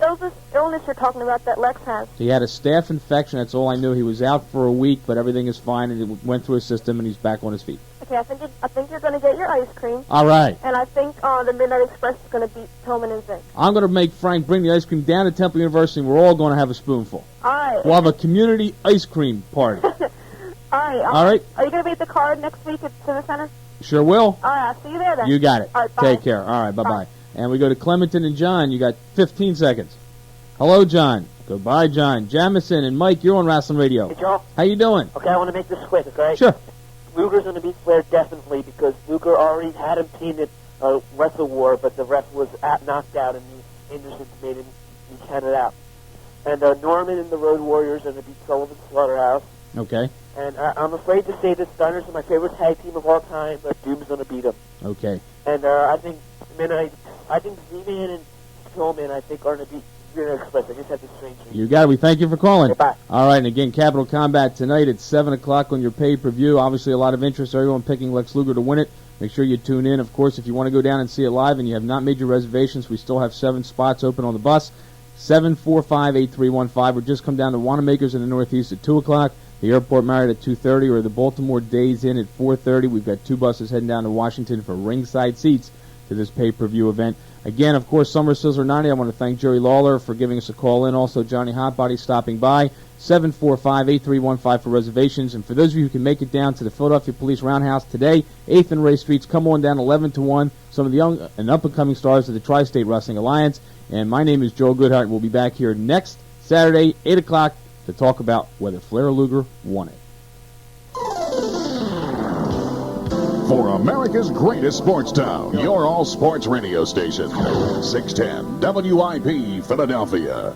illness you're talking about that Lex has? He had a staph infection. That's all I knew. He was out for a week, but everything is fine, and it went through his system, and he's back on his feet. Okay, I think you're going to get your ice cream. All right. And I think the Midnight Express is going to beat Tillman and Zink. I'm going to make Frank bring the ice cream down to Temple University, and we're all going to have a spoonful. All right. We'll have a community ice cream party. All right. All right. Are you going to be at the card next week at Civic Center? Sure will. All right, I'll see you there then. You got it. All right, bye. Take care. All right, bye-bye. And we go to Clementon and John. You got 15 seconds. Hello, John. Goodbye, John. Jamison and Mike, you're on Rasslin Radio. Hey, Joel. How you doing? Okay, I want to make this quick, okay? Sure. Luger's going to beat Flair definitely because Luger already had him pinned at Wrestle War, but the ref was knocked out and Anderson made him count it out. And Norman and the Road Warriors are going to beat Sullivan Slaughterhouse. Okay. And I'm afraid to say that Stunners are my favorite tag team of all time, but Doom's going to beat them. Okay. And I think Z-Man and Pillman, I think, are going to beat Midnight Express. I just had this strange reason. You got it. We thank you for calling. Goodbye. All right, and again, Capital Combat tonight at 7 o'clock on your pay-per-view. Obviously, a lot of interest. Everyone picking Lex Luger to win it. Make sure you tune in. Of course, if you want to go down and see it live and you have not made your reservations, we still have 7 spots open on the bus. 745-8315, or just come down to Wanamaker's in the Northeast at 2 o'clock, the Airport Marriott at 2:30, or the Baltimore Days Inn at 4:30. We've got 2 buses heading down to Washington for ringside seats to this pay-per-view event. Again, of course, Summer Sizzler 90. I want to thank Jerry Lawler for giving us a call in. Also, Johnny Hotbody stopping by. 745-8315 for reservations. And for those of you who can make it down to the Philadelphia Police Roundhouse today, 8th and Ray Streets, come on down 11 to 1. Some of the young and up-and-coming stars of the Tri-State Wrestling Alliance. And my name is Joe Goodhart. We'll be back here next Saturday, 8 o'clock, to talk about whether Flair or Luger won it. For America's greatest sports town, your all sports radio station, 610 WIP Philadelphia.